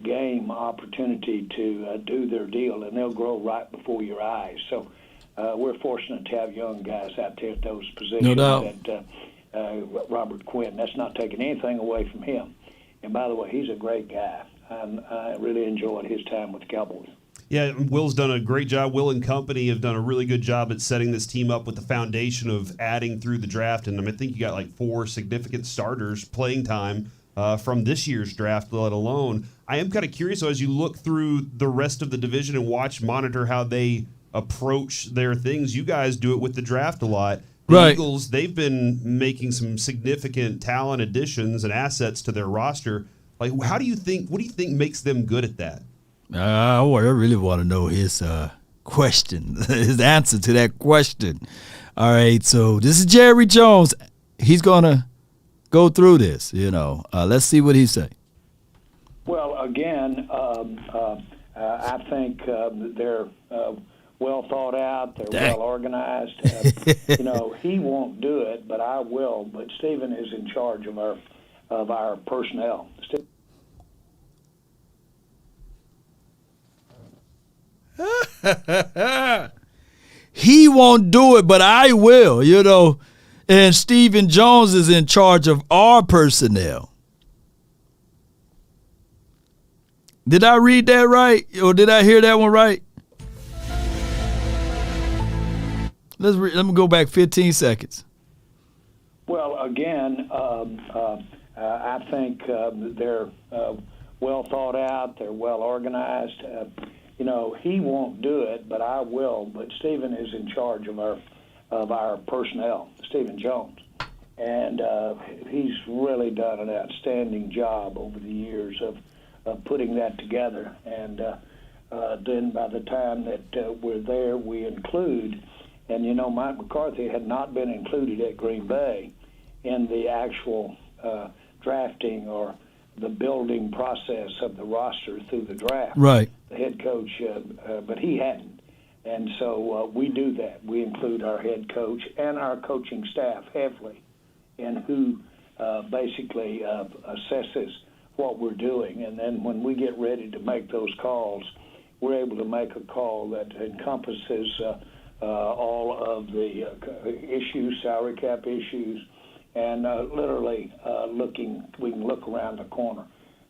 game opportunity to do their deal, and they'll grow right before your eyes. So we're fortunate to have young guys out there at those positions. No doubt. That Robert Quinn, that's not taking anything away from him. And by the way, he's a great guy. I really enjoyed his time with the Cowboys. Yeah, Will's done a great job. Will and company have done a really good job at setting this team up with the foundation of adding through the draft. And I think you got like 4 significant starters playing time from this year's draft, let alone. I am kind of curious, so as you look through the rest of the division and monitor how they approach their things, you guys do it with the draft a lot. The Eagles, they've been making some significant talent additions and assets to their roster. Like, what do you think makes them good at that? I really want to know his question, his answer to that question. All right, so this is Jerry Jones. He's going to go through this, Let's see what he say. Well, again, I think they're well thought out. They're well organized. He won't do it, but I will. But Stephen is in charge of our personnel. He won't do it, but I will, And Stephen Jones is in charge of our personnel. Did I read that right? Or did I hear that one right? Let me go back 15 seconds. Well, again, I think they're well thought out. They're well organized. He won't do it, but I will. But Stephen is in charge of our personnel, Stephen Jones, and he's really done an outstanding job over the years of putting that together. And then by the time that we're there, we include. And, Mike McCarthy had not been included at Green Bay in the actual drafting or the building process of the roster through the draft. Right. The head coach, but he hadn't. And so we do that. We include our head coach and our coaching staff heavily in who basically assesses what we're doing. And then when we get ready to make those calls, we're able to make a call that encompasses all of the issues, salary cap issues, and literally we can look around the corner.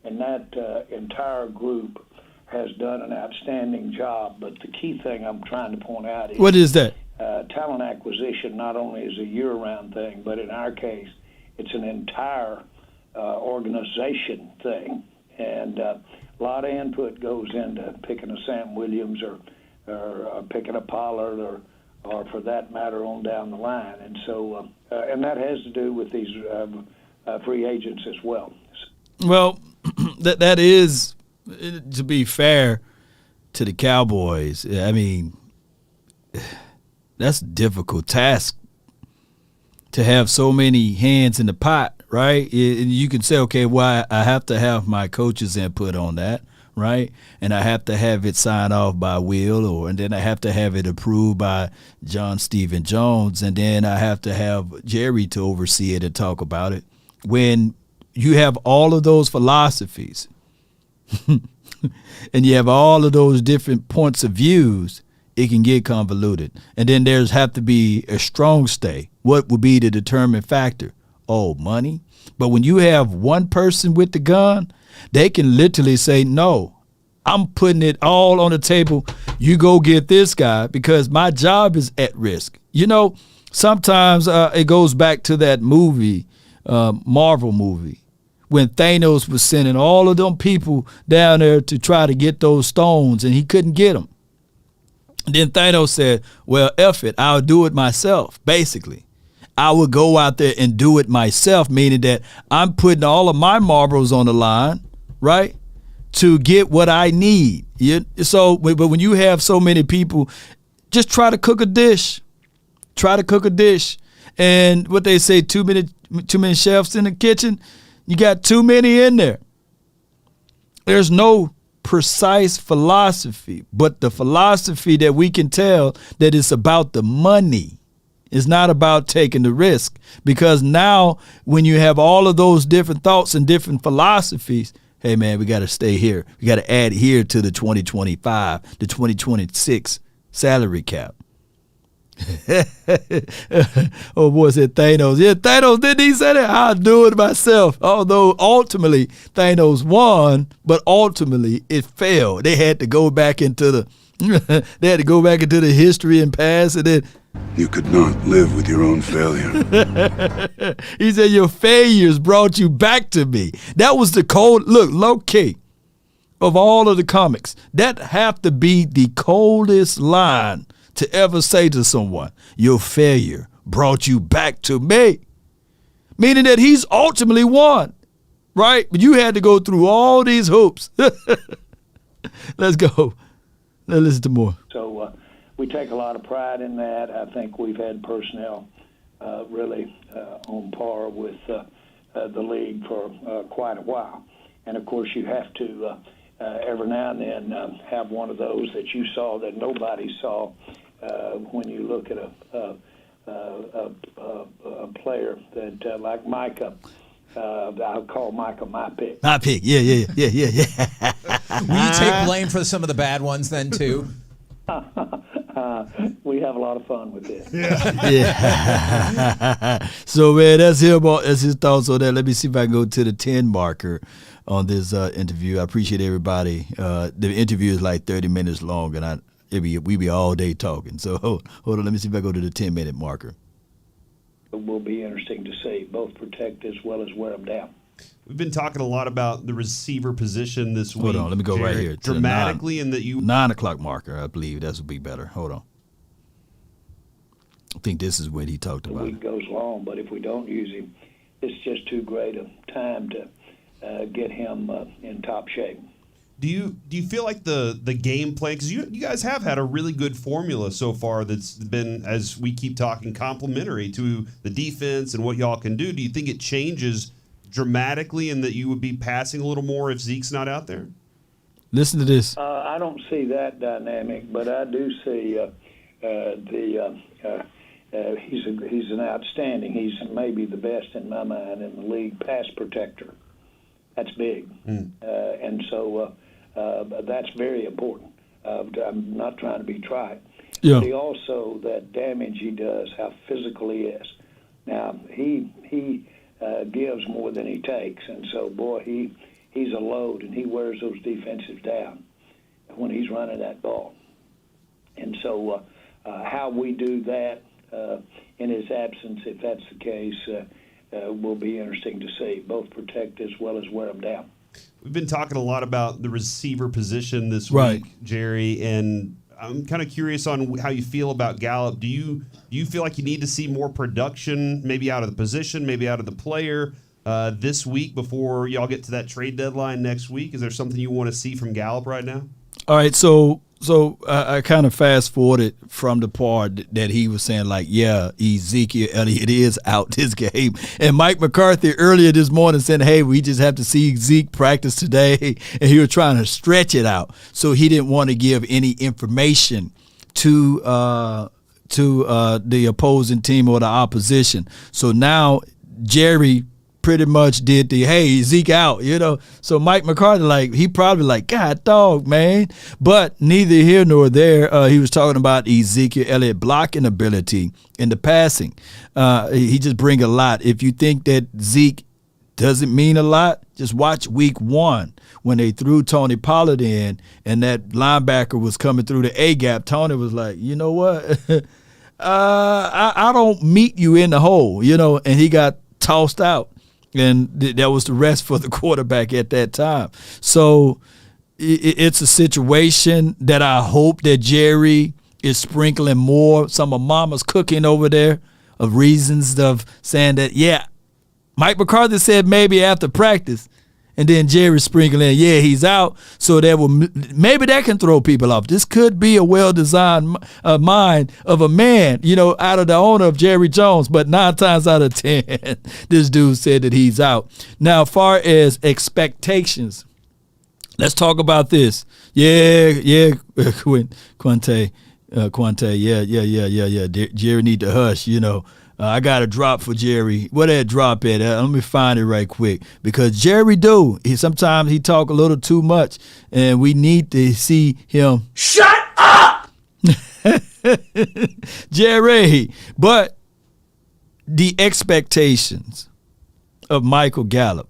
And that entire group has done an outstanding job. But the key thing I'm trying to point out is... What is that? Talent acquisition not only is a year-round thing, but in our case, it's an entire organization thing. And a lot of input goes into picking a Sam Williams or picking a Pollard or for that matter on down the line. And so, and that has to do with these free agents as well. Well, that is, to be fair to the Cowboys, I mean, that's a difficult task to have so many hands in the pot, right? And you can say, okay, well, I have to have my coach's input on that, right? And I have to have it signed off by Will, and then I have to have it approved by John Stephen Jones, and then I have to have Jerry to oversee it and talk about it. When you have all of those philosophies and you have all of those different points of views, it can get convoluted. And then there's have to be a strong stay. What would be the determining factor? Oh, money. But when you have one person with the gun, they can literally say, no, I'm putting it all on the table. You go get this guy because my job is at risk. Sometimes it goes back to that movie, Marvel movie, when Thanos was sending all of them people down there to try to get those stones and he couldn't get them. And then Thanos said, well, F it, I'll do it myself, basically. I would go out there and do it myself, meaning that I'm putting all of my marbles on the line, right, to get what I need. But when you have so many people, just try to cook a dish. Try to cook a dish. And what they say, too many chefs in the kitchen, you got too many in there. There's no precise philosophy, but the philosophy that we can tell that it's about the money. It's not about taking the risk, because now when you have all of those different thoughts and different philosophies, hey man, we got to stay here. We got to add here to the 2025, the 2026 salary cap. Oh boy, said Thanos. Yeah, Thanos, didn't he say that? I'll do it myself. Although ultimately Thanos won, but ultimately it failed. They had to go back into the history and past, and then You could not live with your own failure. he said your failures brought you back to me. That was the cold look, low key of all of the comics. That have to be the coldest line to ever say to someone. Your failure brought you back to me. Meaning that he's ultimately won, right? But you had to go through all these hoops. Let's go. Let's listen to more. So we take a lot of pride in that. I think we've had personnel really on par with the league for quite a while. And, of course, you have to every now and then have one of those that you saw that nobody saw when you look at a player that like Micah. I'll call Micah my pick. My pick, yeah. Will you take blame for some of the bad ones then, too? We have a lot of fun with this. Yeah. So, man, that's his thoughts on that. Let me see if I can go to the 10 marker on this interview. I appreciate everybody. The interview is like 30 minutes long, and we be all day talking. So, hold on. Let me see if I go to the 10-minute marker. It will be interesting to see, both protect as well as wear them down. We've been talking a lot about the receiver position this week. Hold on, let me go right here. To dramatically, in that 9 o'clock marker, I believe that would be better. Hold on. I think this is when he talked about it. The week goes long, but if we don't use him, it's just too great a time to get him in top shape. Do you feel like the game plan, because you guys have had a really good formula so far that's been, as we keep talking, complementary to the defense and what y'all can do. Do you think it changes dramatically in that you would be passing a little more if Zeke's not out there? Listen to this. I don't see that dynamic, but I do see he's an outstanding. He's maybe the best in my mind in the league pass protector. That's big, and so that's very important. I'm not trying to be trite. Yeah. But also that damage he does, how physical he is. Now he gives more than he takes, and so boy, he's a load, and he wears those defensives down when he's running that ball. And so how we do that in his absence, if that's the case, will be interesting to see, both protect as well as wear them down. We've been talking a lot about the receiver position this Right. week, Jerry, and I'm kind of curious on how you feel about Gallup. Do you feel like you need to see more production, maybe out of the position, maybe out of the player this week before y'all get to that trade deadline next week? Is there something you want to see from Gallup right now? All right, so I kind of fast forwarded from the part that he was saying, like, yeah, Ezekiel Elliott is out this game. And Mike McCarthy earlier this morning said, hey, we just have to see Zeke practice today. And he was trying to stretch it out. So he didn't want to give any information to the opposing team or the opposition. So now Jerry pretty much did the, hey, Zeke out, So Mike McCarthy, he probably God dog, man. But neither here nor there. He was talking about Ezekiel Elliott blocking ability in the passing. He just bring a lot. If you think that Zeke doesn't mean a lot, just watch week 1 when they threw Tony Pollard in and that linebacker was coming through the A-gap. Tony was like, you know what? I don't meet you in the hole, and he got tossed out. And that was the rest for the quarterback at that time. So it's a situation that I hope that Jerry is sprinkling more, some of Mama's cooking over there, of reasons of saying that, yeah, Mike McCarthy said maybe after practice. And then Jerry sprinkling in, yeah, he's out. So maybe that can throw people off. This could be a well-designed mind of a man, out of the owner of Jerry Jones. But 9 times out of 10, this dude said that he's out. Now, as far as expectations, let's talk about this. Yeah, Quante, yeah. Jerry need to hush, I got a drop for Jerry. Where that drop at? Let me find it right quick. Because Jerry sometimes he talk a little too much, and we need to see him. Shut up! Jerry. But the expectations of Michael Gallup.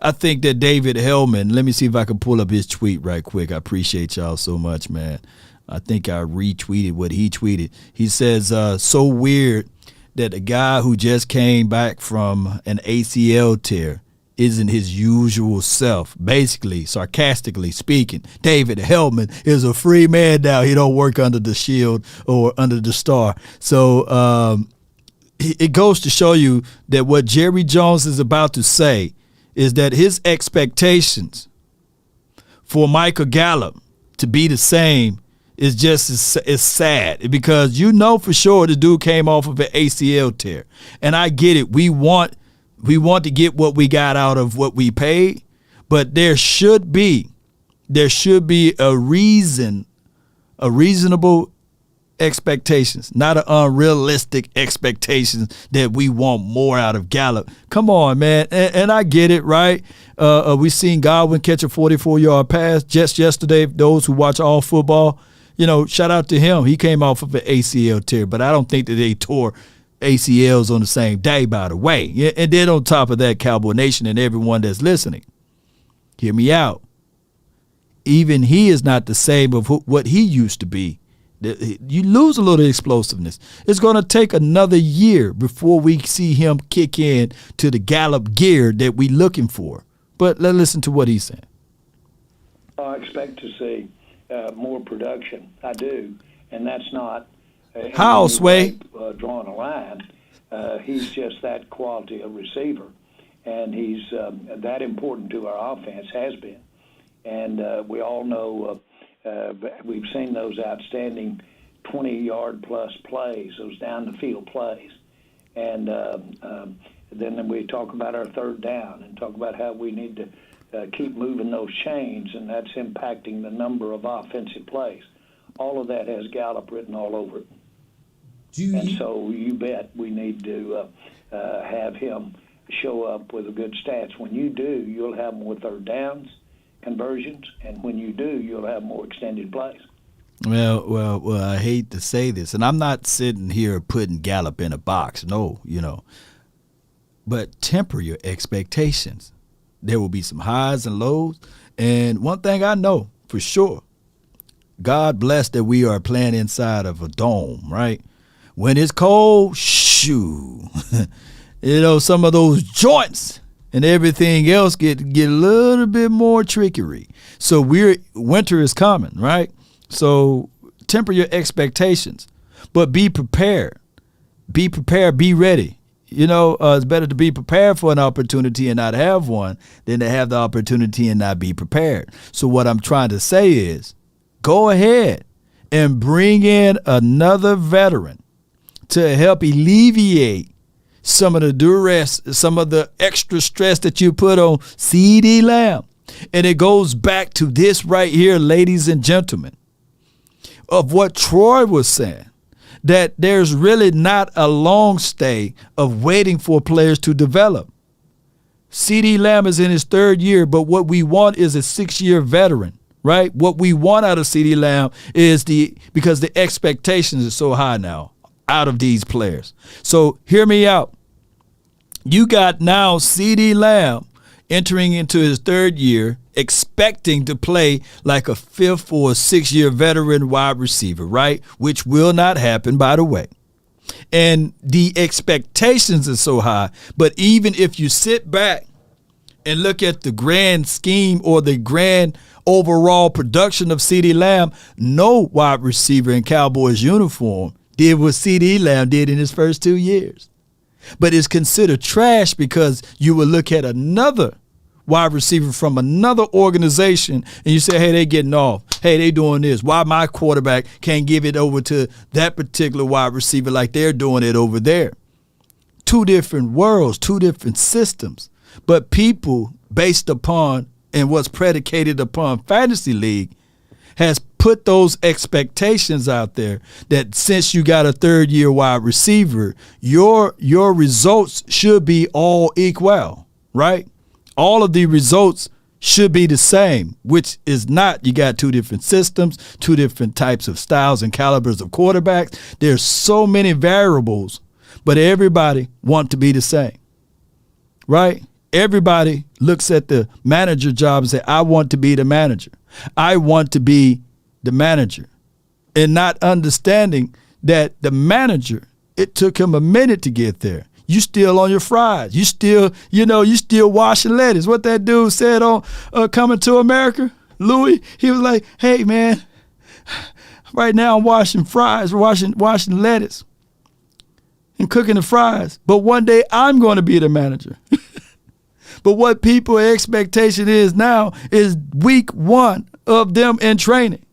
I think that David Hellman, let me see if I can pull up his tweet right quick. I appreciate y'all so much, man. I think I retweeted what he tweeted. He says, so weird that a guy who just came back from an ACL tear isn't his usual self. Basically, sarcastically speaking, David Hellman is a free man now. He don't work under the shield or under the star. So it goes to show you that what Jerry Jones is about to say is that his expectations for Michael Gallup to be the same is just as sad, because for sure the dude came off of an ACL tear. And I get it. We want to get what we got out of what we paid, but there should be a reasonable expectations, not an unrealistic expectations that we want more out of Gallup. Come on, man. And I get it, right? We seen Godwin catch a 44-yard pass just yesterday. Those who watch all football, shout out to him. He came off of an ACL tear, but I don't think that they tore ACLs on the same day, by the way. Yeah, and then on top of that, Cowboy Nation and everyone that's listening, hear me out. Even he is not the same of what he used to be. You lose a little explosiveness. It's going to take another year before we see him kick in to the Gallup gear that we're looking for. But let's listen to what he's saying. I expect to see more production. I do. And that's not how, Sway? Drawing a line. He's just that quality of receiver. And he's that important to our offense, has been. And we all know we've seen those outstanding 20-yard plus plays, those down-the-field plays. And then we talk about our third down and talk about how we need to keep moving those chains, and that's impacting the number of offensive plays. All of that has Gallup written all over it. And so you bet we need to have him show up with a good stats. When you do, you'll have more third downs, conversions, and when you do, you'll have more extended plays. Well, I hate to say this, and I'm not sitting here putting Gallup in a box. No, but temper your expectations. There will be some highs and lows, and one thing I know for sure, God bless that we are playing inside of a dome, right? When it's cold, shoo, some of those joints and everything else get a little bit more trickery. So winter is coming, right? So temper your expectations, but be prepared. Be prepared, be ready. It's better to be prepared for an opportunity and not have one than to have the opportunity and not be prepared. So what I'm trying to say is go ahead and bring in another veteran to help alleviate some of the duress, some of the extra stress that you put on CeeDee Lamb. And it goes back to this right here, ladies and gentlemen, of what Troy was saying, that there's really not a long stay of waiting for players to develop. CeeDee Lamb is in his third year, but what we want is a 6-year veteran, right? What we want out of CeeDee Lamb is because the expectations are so high now out of these players. So hear me out. You got now CeeDee Lamb entering into his third year, expecting to play like a 5th or 6-year veteran wide receiver, right? Which will not happen, by the way. And the expectations are so high. But even if you sit back and look at the grand scheme or the grand overall production of CeeDee Lamb, no wide receiver in Cowboys uniform did what CeeDee Lamb did in his first 2 years. But it's considered trash because you will look at another wide receiver from another organization and you say, hey, they getting off. Hey, they doing this. Why my quarterback can't give it over to that particular wide receiver like they're doing it over there? Two different worlds, two different systems. But people, based upon and what's predicated upon fantasy league, has put those expectations out there that since you got a third-year wide receiver, your results should be all equal, right? All of the results should be the same, which is not. You got two different systems, two different types of styles and calibers of quarterbacks. There's so many variables, but everybody want to be the same, right? Everybody looks at the manager job and say, I want to be the manager. I want to be the manager. And not understanding that the manager, it took him a minute to get there. You still on your fries. You still washing lettuce. What that dude said on Coming to America, Louis, he was like, hey, man, right now I'm washing fries, washing lettuce and cooking the fries. But one day I'm going to be the manager. But what people's expectation is now is week one of them in training.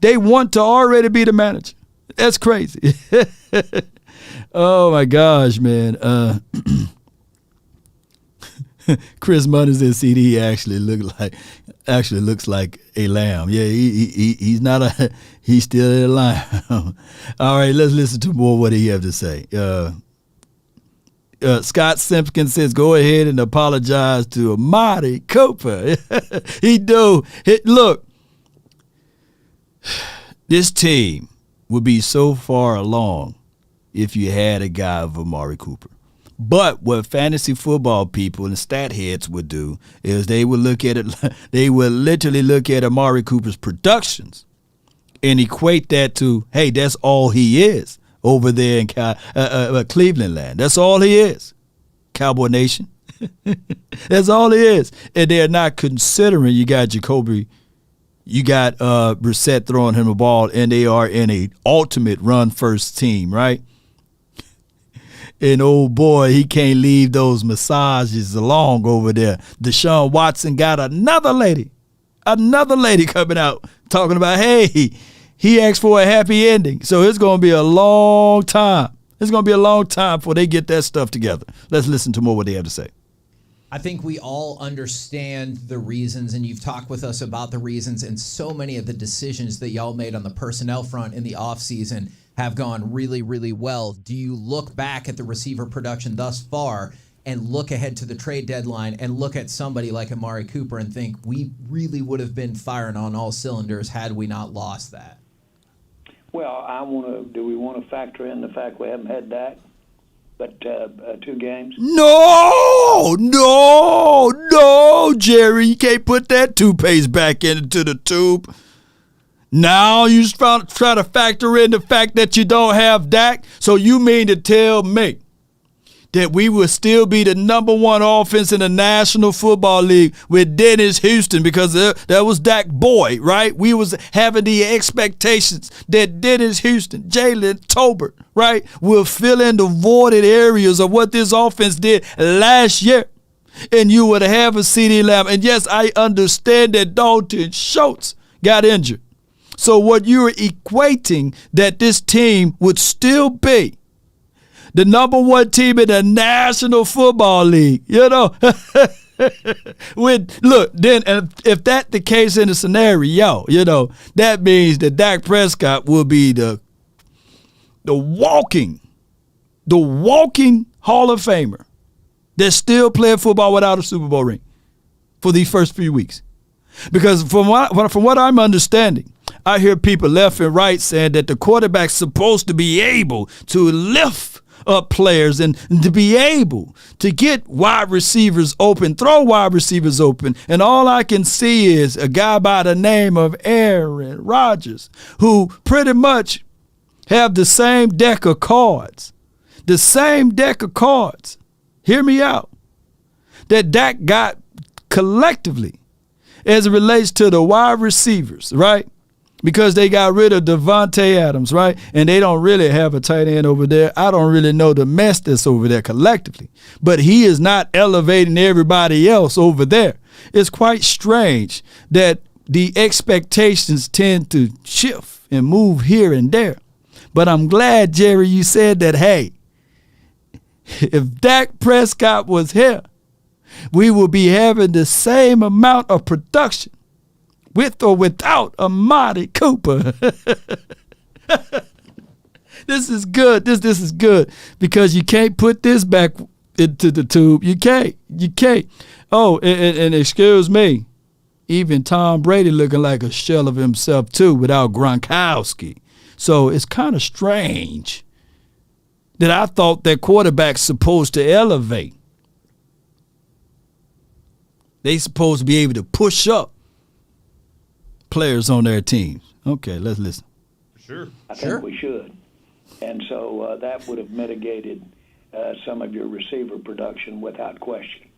They want to already be the manager. That's crazy. Oh my gosh, man. Chris Munners in CD actually looks like a lamb. Yeah, he's not he's still a lamb. All right, let's listen to more what he have to say. Scott Simpkins says, go ahead and apologize to Amari Cooper. He do. Look, this team would be so far along if you had a guy of Amari Cooper. But what fantasy football people and stat heads would do is they would look at it. They would literally look at Amari Cooper's productions and equate that to, hey, that's all he is over there in Cleveland land. That's all he is. Cowboy Nation. That's all he is. And they're not considering you got Jacoby, you got Brissett throwing him a ball, and they are in a ultimate run-first team, right? And oh boy, he can't leave those massages along over there. Deshaun Watson got another lady coming out talking about, hey, he asked for a happy ending. So it's going to be a long time. It's going to be a long time before they get that stuff together. Let's listen to more what they have to say. I think we all understand the reasons, and you've talked with us about the reasons, and so many of the decisions that y'all made on the personnel front in the offseason have gone really, really well. Do you look back at the receiver production thus far and look ahead to the trade deadline and look at somebody like Amari Cooper and think we really would have been firing on all cylinders had we not lost that? Well, do we want to factor in the fact we haven't had Dak but 2 games? No, Jerry. You can't put that toothpaste back into the tube. Now you try to factor in the fact that you don't have Dak. So you mean to tell me that we will still be the number 1 offense in the National Football League with Dennis Houston, because that was Dak boy, right? We was having the expectations that Dennis Houston, Jalen Tolbert, right, will fill in the voided areas of what this offense did last year. And you would have a CeeDee Lamb. And yes, I understand that Dalton Schultz got injured. So what you're equating that this team would still be the number 1 team in the National Football League, look, then if that's the case in the scenario, that means that Dak Prescott will be the walking Hall of Famer that's still playing football without a Super Bowl ring for these first few weeks. Because from what I'm understanding, I hear people left and right saying that the quarterback's supposed to be able to lift up players and to be able to get wide receivers open, throw wide receivers open. And all I can see is a guy by the name of Aaron Rodgers, who pretty much have the same deck of cards. The same deck of cards. Hear me out. That Dak got collectively as it relates to the wide receivers, right? because they got rid of Devontae Adams, right? And they don't really have a tight end over there. I don't really know the mess that's over there collectively. But he is not elevating everybody else over there. It's quite strange that the expectations tend to shift and move here and there. But I'm glad, Jerry, you said that, hey, if Dak Prescott was here, we will be having the same amount of production with or without Amari Cooper. This is good. This is good because you can't put this back into the tube. You can't. Oh, and excuse me, even Tom Brady looking like a shell of himself too without Gronkowski. So it's kind of strange that I thought that quarterback's supposed to elevate. They supposed to be able to push up players on their teams. Okay, let's listen. Sure. I think we should. And so that would have mitigated some of your receiver production without question.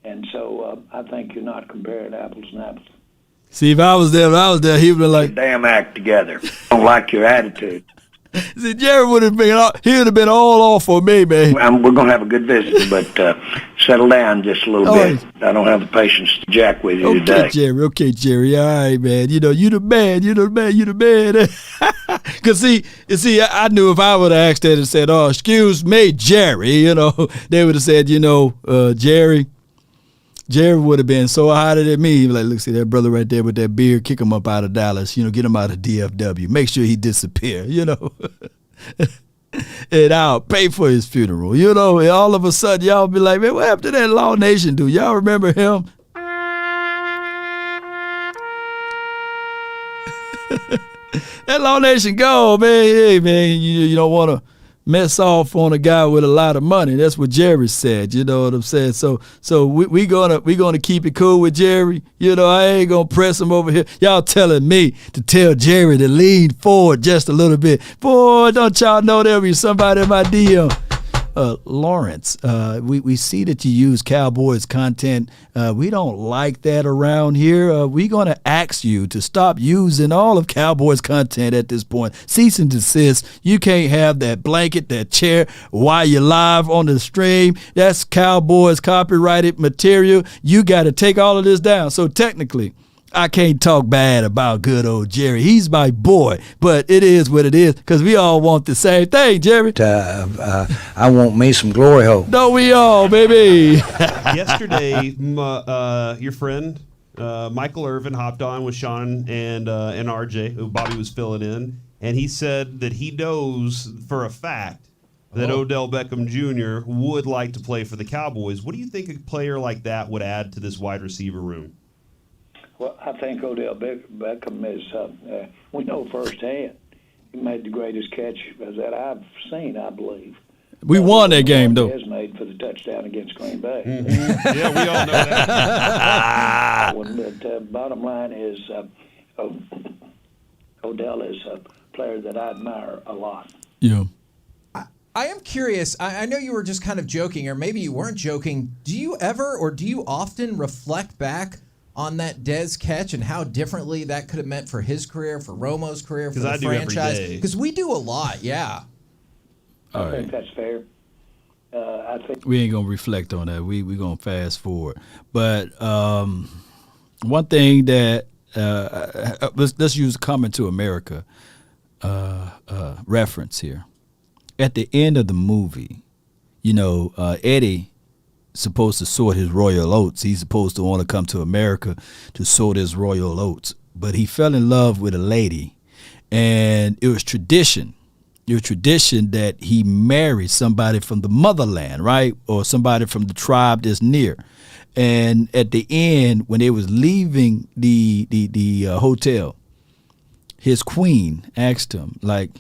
And so I think you're not comparing apples and apples. See, if I was there, he would be like, Damn act together. Don't like your attitude. see, Jerry would have been all off for me, man. We're going to have a good visit, but settle down just a little bit. I don't have the patience to jack with you today. Okay, Jerry. All right, man. You the man. Because, see, I knew if I would have asked that and said, oh, excuse me, Jerry, they would have said, Jerry would have been so hotter than me. He'd be like, look, see that brother right there with that beard, kick him up out of Dallas, get him out of DFW. Make sure he disappear, and I'll pay for his funeral, and all of a sudden y'all be like, man, what happened to that Law Nation dude? Y'all remember him? That Law Nation go, man. Hey, man, you don't want to mess off on a guy with a lot of money. That's what Jerry said. You know what I'm saying? So we gonna keep it cool with Jerry. I ain't gonna press him over here. Y'all telling me to tell Jerry to lean forward just a little bit. Boy, don't y'all know there'll be somebody in my DM. Lawrence, we see that you use Cowboys content. We don't like that around here. We're going to ask you to stop using all of Cowboys content at this point. Cease and desist. You can't have that blanket, that chair while you're live on the stream. That's Cowboys copyrighted material. You got to take all of this down. So technically, I can't talk bad about good old Jerry. He's my boy, but it is what it is because we all want the same thing, Jerry. I want me some glory hole. Don't we all, baby? Yesterday, your friend Michael Irvin hopped on with Sean and RJ, who Bobby was filling in, and he said that he knows for a fact that Odell Beckham Jr. would like to play for the Cowboys. What do you think a player like that would add to this wide receiver room? Well, I think Odell Beckham is, we know firsthand, he made the greatest catch that I've seen, I believe. We won that game, though. He made for the touchdown against Green Bay. Mm-hmm. Yeah, we all know that. But bottom line is Odell is a player that I admire a lot. Yeah. I am curious. I know you were just kind of joking, or maybe you weren't joking. Do you ever or do you often reflect back on that Dez catch and how differently that could have meant for his career, for Romo's career, for the franchise? Because we do a lot, yeah. I think that's fair. I think we ain't gonna reflect on that. We gonna fast forward. But one thing that let's use Coming to America reference here. At the end of the movie, Eddie supposed to sort his royal oats. He's supposed to want to come to America to sort his royal oats. But he fell in love with a lady, and it was tradition. It was tradition that he marry somebody from the motherland, right? Or somebody from the tribe that's near. And at the end, when they was leaving the hotel, his queen asked him, like,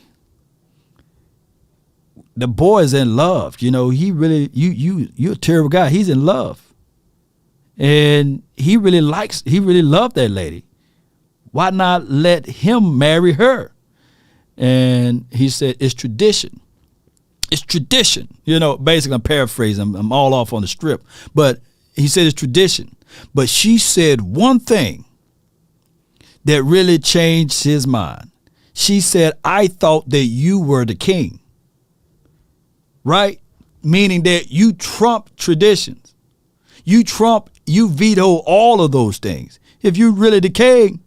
the boy's in love. He really, you're a terrible guy. He's in love. And he really loved that lady. Why not let him marry her? And he said, it's tradition. It's tradition. Basically I'm paraphrasing. I'm all off on the strip. But he said it's tradition. But she said one thing that really changed his mind. She said, I thought that you were the king. Right? Meaning that you trump traditions. You veto all of those things. If you really the king.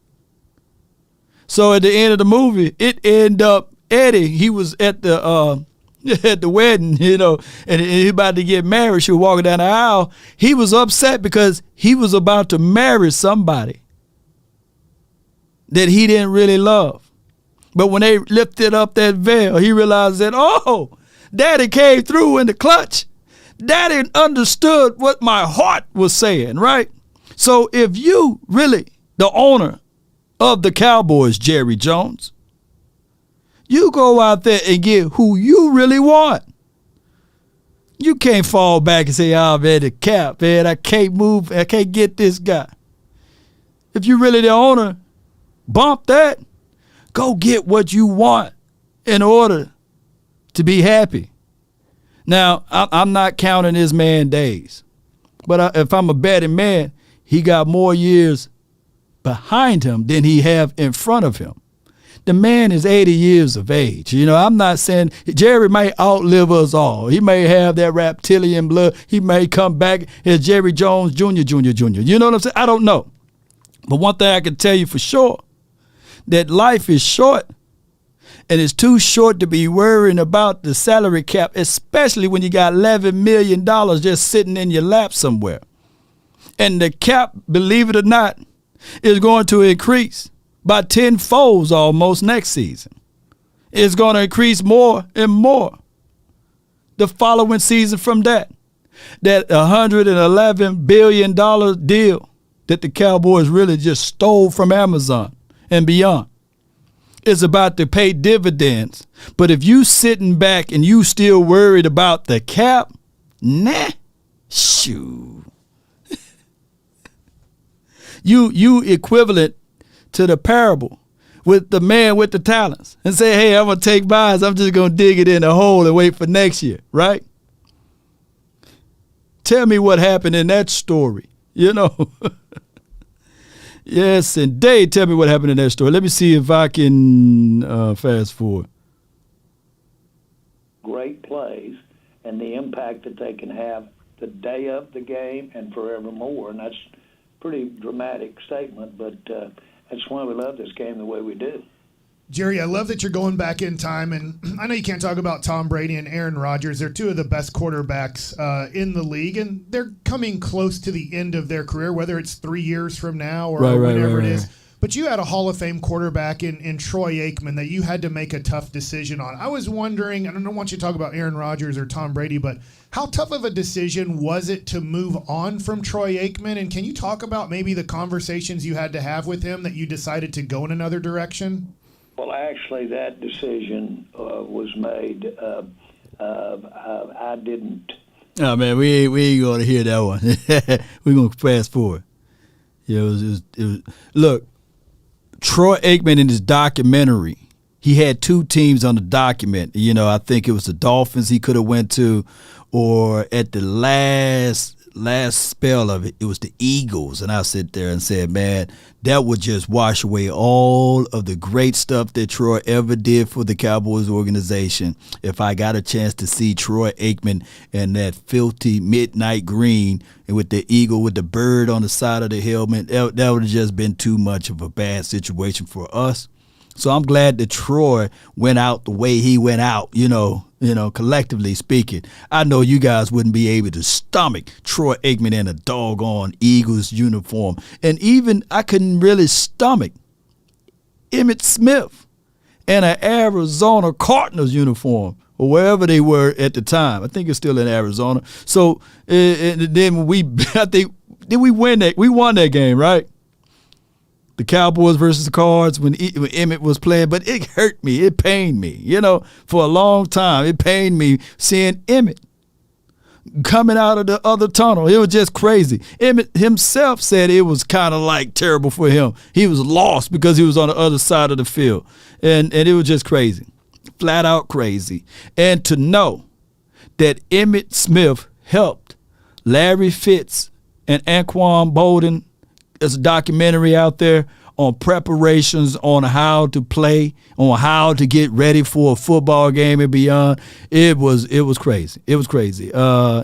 So at the end of the movie, it ended up Eddie, he was at the wedding, and he about to get married. She was walking down the aisle. He was upset because he was about to marry somebody that he didn't really love. But when they lifted up that veil, he realized that, oh, Daddy came through in the clutch. Daddy understood what my heart was saying, right? So if you really the owner of the Cowboys, Jerry Jones, you go out there and get who you really want. You can't fall back and say, oh, man, the cap, man, I can't move. I can't get this guy. If you really the owner, bump that. Go get what you want in order to be happy. Now, I'm not counting this man days. But if I'm a betting man, he got more years behind him than he have in front of him. The man is 80 years of age. I'm not saying Jerry might outlive us all. He may have that reptilian blood. He may come back as Jerry Jones Jr. You know what I'm saying? I don't know. But one thing I can tell you for sure, that life is short, and it's too short to be worrying about the salary cap, especially when you got $11 million just sitting in your lap somewhere. And the cap, believe it or not, is going to increase by 10-fold almost next season. It's going to increase more and more the following season from that. That $111 billion deal that the Cowboys really just stole from Amazon and beyond is about to pay dividends. But if you sitting back and you still worried about the cap, shoo. You equivalent to the parable with the man with the talents and say, hey, I'm going to take mine. I'm just going to dig it in a hole and wait for next year, right? Tell me what happened in that story, Yes, and Dave, tell me what happened in that story. Let me see if I can fast forward. Great plays and the impact that they can have the day of the game and forevermore. And that's a pretty dramatic statement, but that's why we love this game the way we do. Jerry, I love that you're going back in time, and I know you can't talk about Tom Brady and Aaron Rodgers. They're two of the best quarterbacks in the league, and they're coming close to the end of their career, whether it's 3 years from now or whenever it is. But you had a Hall of Fame quarterback in Troy Aikman that you had to make a tough decision on. I was wondering, and I don't want you to talk about Aaron Rodgers or Tom Brady, but how tough of a decision was it to move on from Troy Aikman? And can you talk about maybe the conversations you had to have with him that you decided to go in another direction? Well, actually, that decision was made. I didn't. Oh, man, we ain't going to hear that one. We're going to fast forward. It was, look, Troy Aikman in his documentary, he had two teams on the document. I think it was the Dolphins he could have went to, or at the last spell of it, it was the Eagles. And I sit there and said, man, that would just wash away all of the great stuff that Troy ever did for the Cowboys organization. If I got a chance to see Troy Aikman in that filthy midnight green and with the eagle with the bird on the side of the helmet, that would have just been too much of a bad situation for us. So I'm glad that Troy went out the way he went out, collectively speaking. I know you guys wouldn't be able to stomach Troy Aikman in a doggone Eagles uniform. And even I couldn't really stomach Emmitt Smith in an Arizona Cardinals uniform or wherever they were at the time. I think it's still in Arizona. So and then we won that game, right? The Cowboys versus the Cards when Emmitt was playing, but it hurt me. It pained me, for a long time. It pained me seeing Emmitt coming out of the other tunnel. It was just crazy. Emmitt himself said it was kind of like terrible for him. He was lost because he was on the other side of the field. And it was just crazy, flat out crazy. And to know that Emmitt Smith helped Larry Fitz and Anquan Bolden, there's a documentary out there on preparations, on how to play, on how to get ready for a football game and beyond. It was crazy. It was crazy.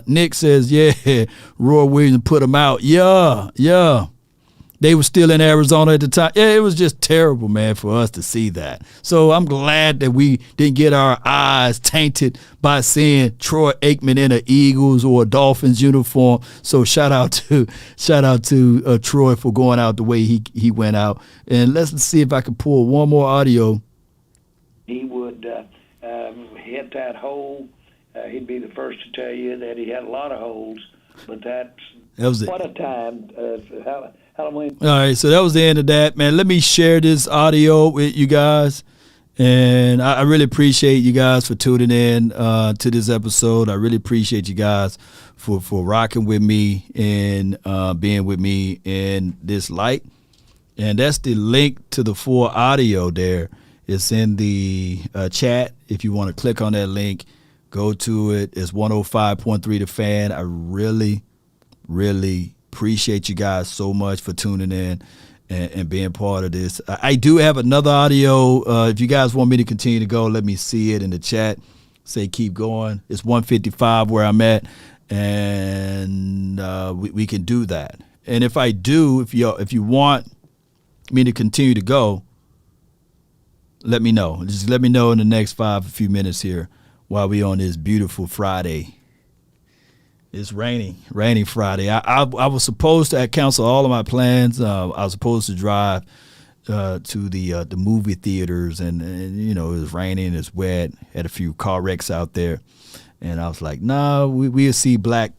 Nick says, yeah, Roy Williams put him out. Yeah. They were still in Arizona at the time. Yeah, it was just terrible, man, for us to see that. So I'm glad that we didn't get our eyes tainted by seeing Troy Aikman in an Eagles or a Dolphins uniform. So shout out to Troy for going out the way he went out. And let's see if I can pull one more audio. He would hit that hole. He'd be the first to tell you that he had a lot of holes, but that was what a time. All right, so that was the end of that, man. Let me share this audio with you guys, and I really appreciate you guys for tuning in to this episode. I really appreciate you guys for rocking with me and being with me in this light. And that's the link to the full audio there. It's in the chat. If you want to click on that link, go to it. It's 105.3 The Fan. I really appreciate you guys so much for tuning in and being part of this. I do have another audio. If you guys want me to continue to go, let me see it in the chat. Say keep going. It's 155 where I'm at, and we can do that. And if I do, if you want me to continue to go, let me know. Just let me know in the next a few minutes here while we on this beautiful Friday. It's rainy Friday. I was supposed to cancel all of my plans. I was supposed to drive to the movie theaters, and it was raining, it's wet, had a few car wrecks out there, and I was like, nah, we'll see Black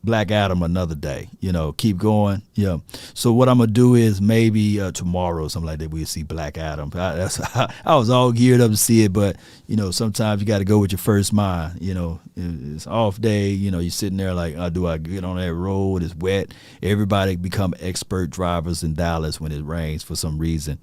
Adam another day. Keep going. Yeah. So what I'm gonna do is maybe tomorrow, something like that, we'll see Black Adam. I was all geared up to see it, but sometimes you got to go with your first mind. It's off day. You're sitting there like, do I get on that road? It's wet. Everybody become expert drivers in Dallas when it rains for some reason.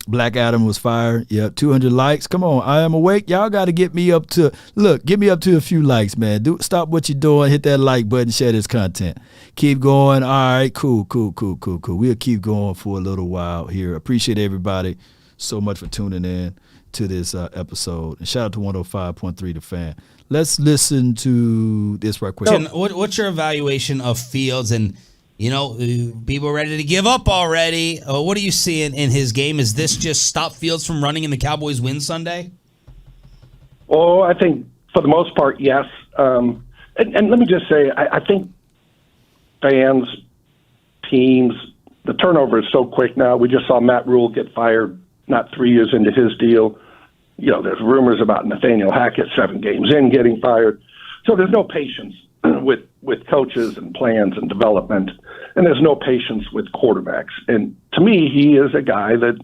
Black Adam was fired. Yep, 200 likes. Come on, I am awake. Y'all got to get me up to a few likes, man. Stop what you're doing. Hit that like button. Share this content. Keep going. All right, cool. We'll keep going for a little while here. Appreciate everybody so much for tuning in to this episode. And shout out to 105.3 The Fan. Let's listen to this right quick. What's your evaluation of Fields and? People are ready to give up already. What are you seeing in his game? Is this just stop Fields from running and the Cowboys win Sunday? Well, I think for the most part, yes. And let me just say, I think fans, teams, the turnover is so quick now. We just saw Matt Rule get fired not 3 years into his deal. There's rumors about Nathaniel Hackett 7 games in getting fired. So there's no patience with coaches and plans and development, and there's no patience with quarterbacks. And to me, he is a guy that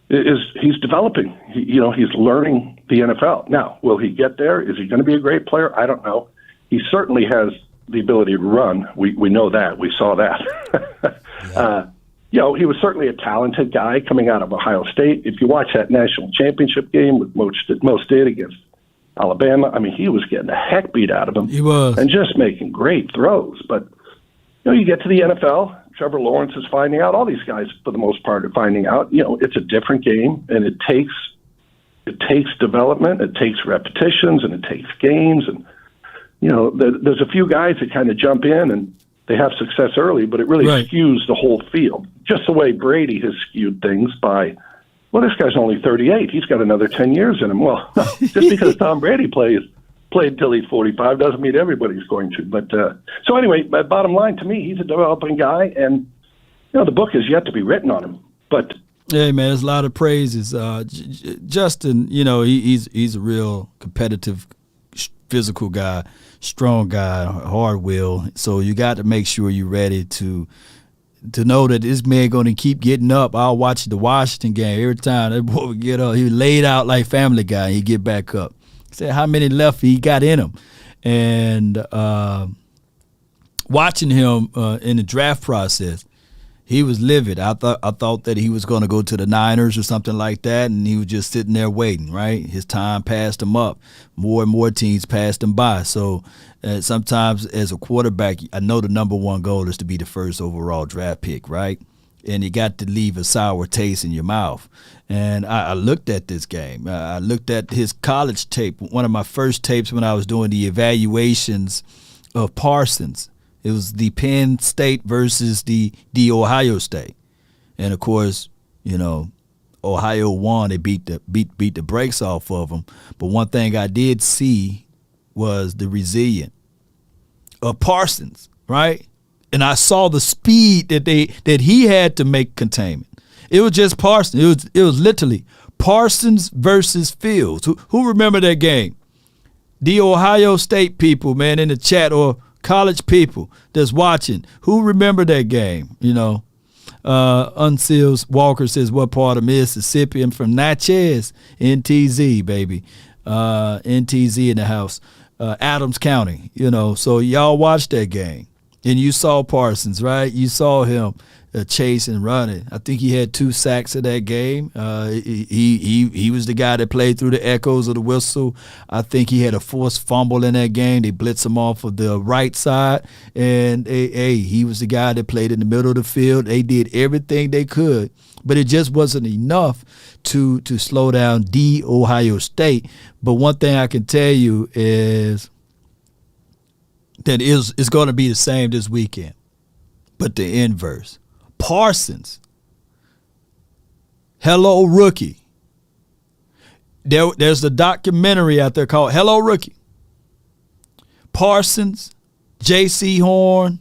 he's developing. He's learning the NFL. Now, will he get there? Is he going to be a great player? I don't know. He certainly has the ability to run. We know that. We saw that. Yeah. He was certainly a talented guy coming out of Ohio State. If you watch that national championship game with most did against Alabama, he was getting the heck beat out of him. He was. And just making great throws. But, you get to the NFL, Trevor Lawrence is finding out, all these guys, for the most part, are finding out, it's a different game, and it takes development, it takes repetitions, and it takes games. And, there's a few guys that kind of jump in, and they have success early, but it really skews the whole field. Just the way Brady has skewed things by, well, this guy's only 38. He's got another 10 years in him. Well, just because Tom Brady played till he's 45 doesn't mean everybody's going to. But so anyway, bottom line, to me, he's a developing guy, and the book is yet to be written on him. But hey, man, there's a lot of praises. Justin, he's a real competitive, physical guy, strong guy, hard will. So you got to make sure you're ready to know that this man going to keep getting up. I'll watch the Washington game. Every time that boy would get up, he laid out like Family Guy. He'd get back up. Said how many left he got in him. And watching him in the draft process, He was livid. I thought that he was going to go to the Niners or something like that, and he was just sitting there waiting, right? His time passed him up. More and more teams passed him by. So sometimes as a quarterback, I know the number one goal is to be the first overall draft pick, right? And you got to leave a sour taste in your mouth. And I looked at this game. I looked at his college tape, one of my first tapes when I was doing the evaluations of Parsons. It was the Penn State versus the Ohio State. And, of course, Ohio won. They beat the brakes off of them. But one thing I did see was the resilience of Parsons, right? And I saw the speed that he had to make containment. It was just Parsons. It was literally Parsons versus Fields. Who remember that game? The Ohio State people, man, in the chat, or college people that's watching, who remember that game? Unseals Walker says, what part of Mississippi? I'm from Natchez, NTZ, baby. NTZ in the house. Adams County, so y'all watched that game. And you saw Parsons, right? You saw him chasing, running. I think he had 2 sacks in that game. He was the guy that played through the echoes of the whistle. I think he had a forced fumble in that game. They blitzed him off of the right side, and he was the guy that played in the middle of the field. They did everything they could, but it just wasn't enough to slow down the Ohio State. But one thing I can tell you is that it's going to be the same this weekend, but the inverse. Parsons, Hello Rookie. There's a documentary out there called Hello Rookie. Parsons, J.C. Horn,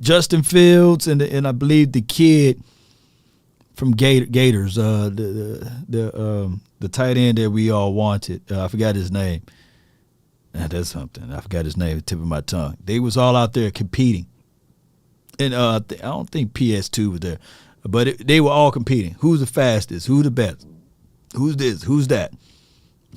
Justin Fields, and I believe the kid from Gators, the tight end that we all wanted. I forgot his name. That's something. I forgot his name, the tip of my tongue. They was all out there competing. And I don't think PS2 was there. But they were all competing. Who's the fastest? Who's the best? Who's this? Who's that?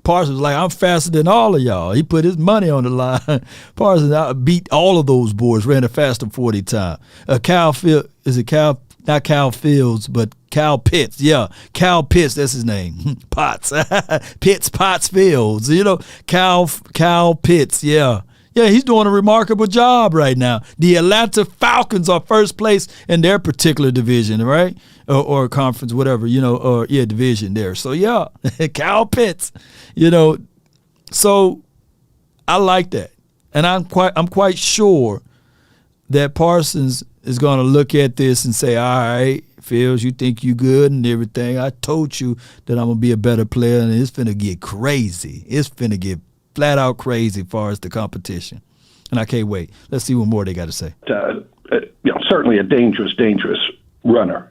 Parsons was like, I'm faster than all of y'all. He put his money on the line. Parsons beat all of those boys, ran a faster 40 time. Not Cal Fields, but Cal Pitts. Yeah, Cal Pitts, that's his name. Potts. Potts Fields. Cal Pitts, yeah. Yeah, he's doing a remarkable job right now. The Atlanta Falcons are first place in their particular division, right? Or conference, whatever, division there. So, yeah, Cal Pitts, So I like that. And I'm quite sure that Parsons is going to look at this and say, all right, Fields, you think you good and everything. I told you that I'm going to be a better player, and it's finna get crazy. It's finna get flat out crazy as far as the competition. And I can't wait. Let's see what more they got to say. Certainly a dangerous runner.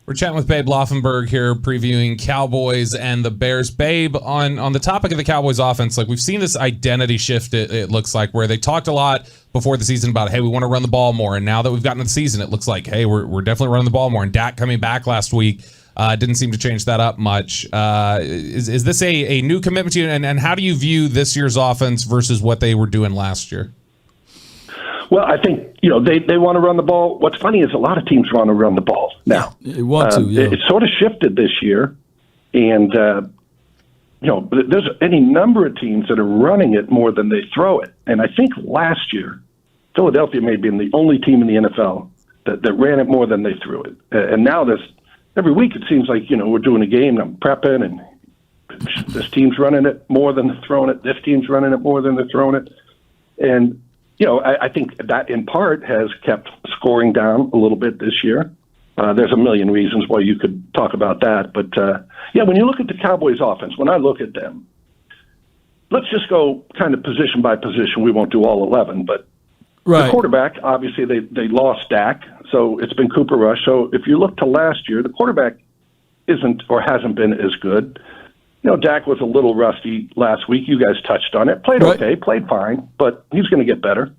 We're chatting with Babe Laufenberg here, previewing Cowboys and the Bears. Babe, on the topic of the Cowboys offense, like we've seen this identity shift, it looks like, where they talked a lot before the season about, hey, we want to run the ball more. And now that we've gotten to the season, it looks like, hey, we're definitely running the ball more. And Dak coming back last week didn't seem to change that up much. Is this a new commitment to you? And how do you view this year's offense versus what they were doing last year? Well, I think, they want to run the ball. What's funny is a lot of teams want to run the ball now. They want to, yeah. It sort of shifted this year. And, there's any number of teams that are running it more than they throw it. And I think last year, Philadelphia may have been the only team in the NFL that ran it more than they threw it. And now every week it seems like, we're doing a game and I'm prepping and this team's running it more than they're throwing it. This team's running it more than they're throwing it. And, I think that in part has kept scoring down a little bit this year. There's a million reasons why you could talk about that. But, when you look at the Cowboys offense, when I look at them, let's just go kind of position by position. We won't do all 11, but right. The quarterback, obviously they lost Dak, so it's been Cooper Rush. So if you look to last year, the quarterback isn't or hasn't been as good. Dak was a little rusty last week. You guys touched on it. Played right. Okay, played fine, but he's going to get better.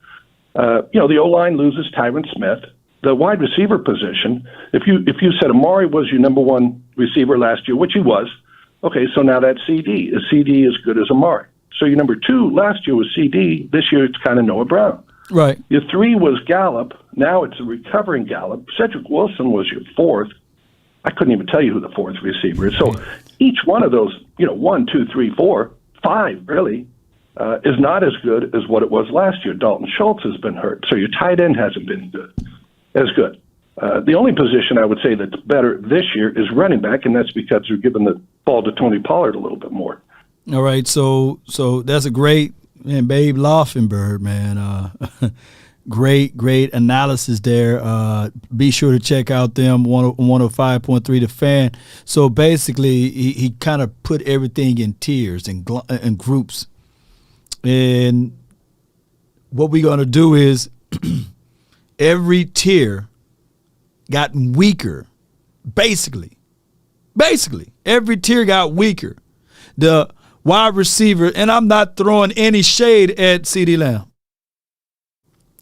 The O-line loses Tyron Smith. The wide receiver position, if you said Amari was your number one receiver last year, which he was, okay, so now that's CD. Is CD as good as Amari? So your number two last year was CD. This year it's kind of Noah Brown. Right. Your 3 was Gallup. Now it's a recovering Gallup. Cedric Wilson was your 4th. I couldn't even tell you who the 4th receiver is. So each one of those, 1, 2, 3, 4, 5 really, is not as good as what it was last year. Dalton Schultz has been hurt, so your tight end hasn't been as good. The only position I would say that's better this year is running back, and that's because they're giving the ball to Tony Pollard a little bit more. All right, so that's a great, man, Babe Laufenberg, man. Great analysis there. Be sure to check out them, 105.3 The Fan. So basically, he kind of put everything in tiers and groups. And what we're going to do is every tier gotten weaker. Basically, every tier got weaker. The wide receiver, and I'm not throwing any shade at CeeDee Lamb.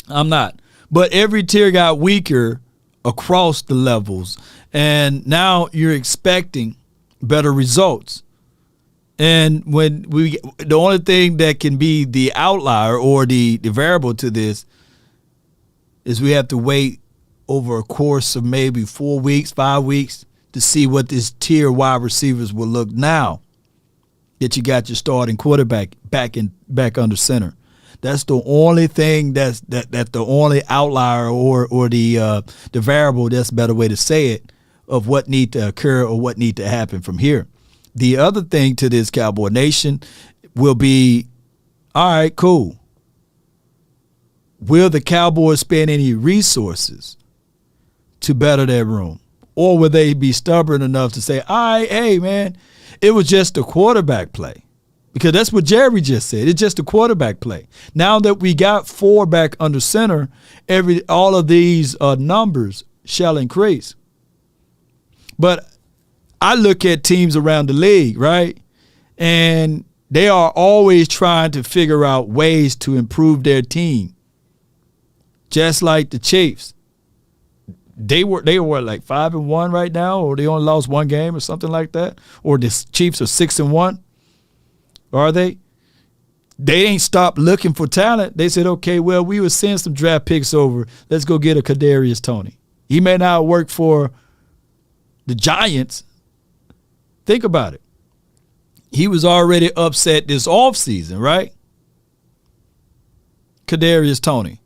I'm not. But every tier got weaker across the levels. And now you're expecting better results. And when the only thing that can be the outlier or the variable to this is we have to wait over a course of maybe 4 weeks, 5 weeks to see what this tier wide receivers will look now that you got your starting quarterback back under center. That's the only thing that's the only outlier or the variable, that's a better way to say it, of what need to occur or what need to happen from here. The other thing to this, Cowboy Nation, will be, all right, cool. Will the Cowboys spend any resources to better their room? Or will they be stubborn enough to say, all right, hey, man, it was just a quarterback play? Because that's what Jerry just said. It's just a quarterback play. Now that we got 4 back under center, all of these numbers shall increase. But I look at teams around the league, right? And they are always trying to figure out ways to improve their team. Just like the Chiefs. They were like 5-1 right now, or they only lost 1 game or something like that. Or the Chiefs are 6-1. Are they? They ain't stopped looking for talent. They said, okay, well, we would send some draft picks over. Let's go get a Kadarius Toney. He may not work for the Giants. Think about it. He was already upset this offseason, right? Kadarius Toney.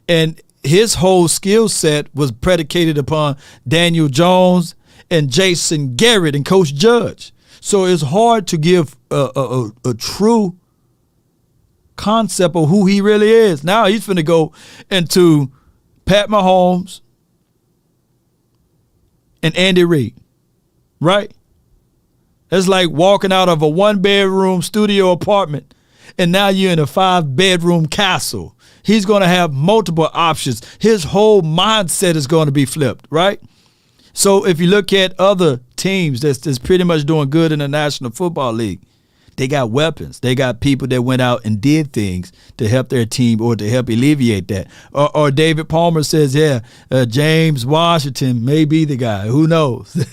And his whole skill set was predicated upon Daniel Jones and Jason Garrett and Coach Judge. So it's hard to give a true concept of who he really is. Now he's finna go into Pat Mahomes and Andy Reid, right? It's like walking out of a 1-bedroom studio apartment and now you're in a 5-bedroom castle. He's going to have multiple options. His whole mindset is going to be flipped, right? So if you look at other teams that's pretty much doing good in the National Football League, they got weapons. They got people that went out and did things to help their team or to help alleviate that. Or David Palmer says, James Washington may be the guy. Who knows?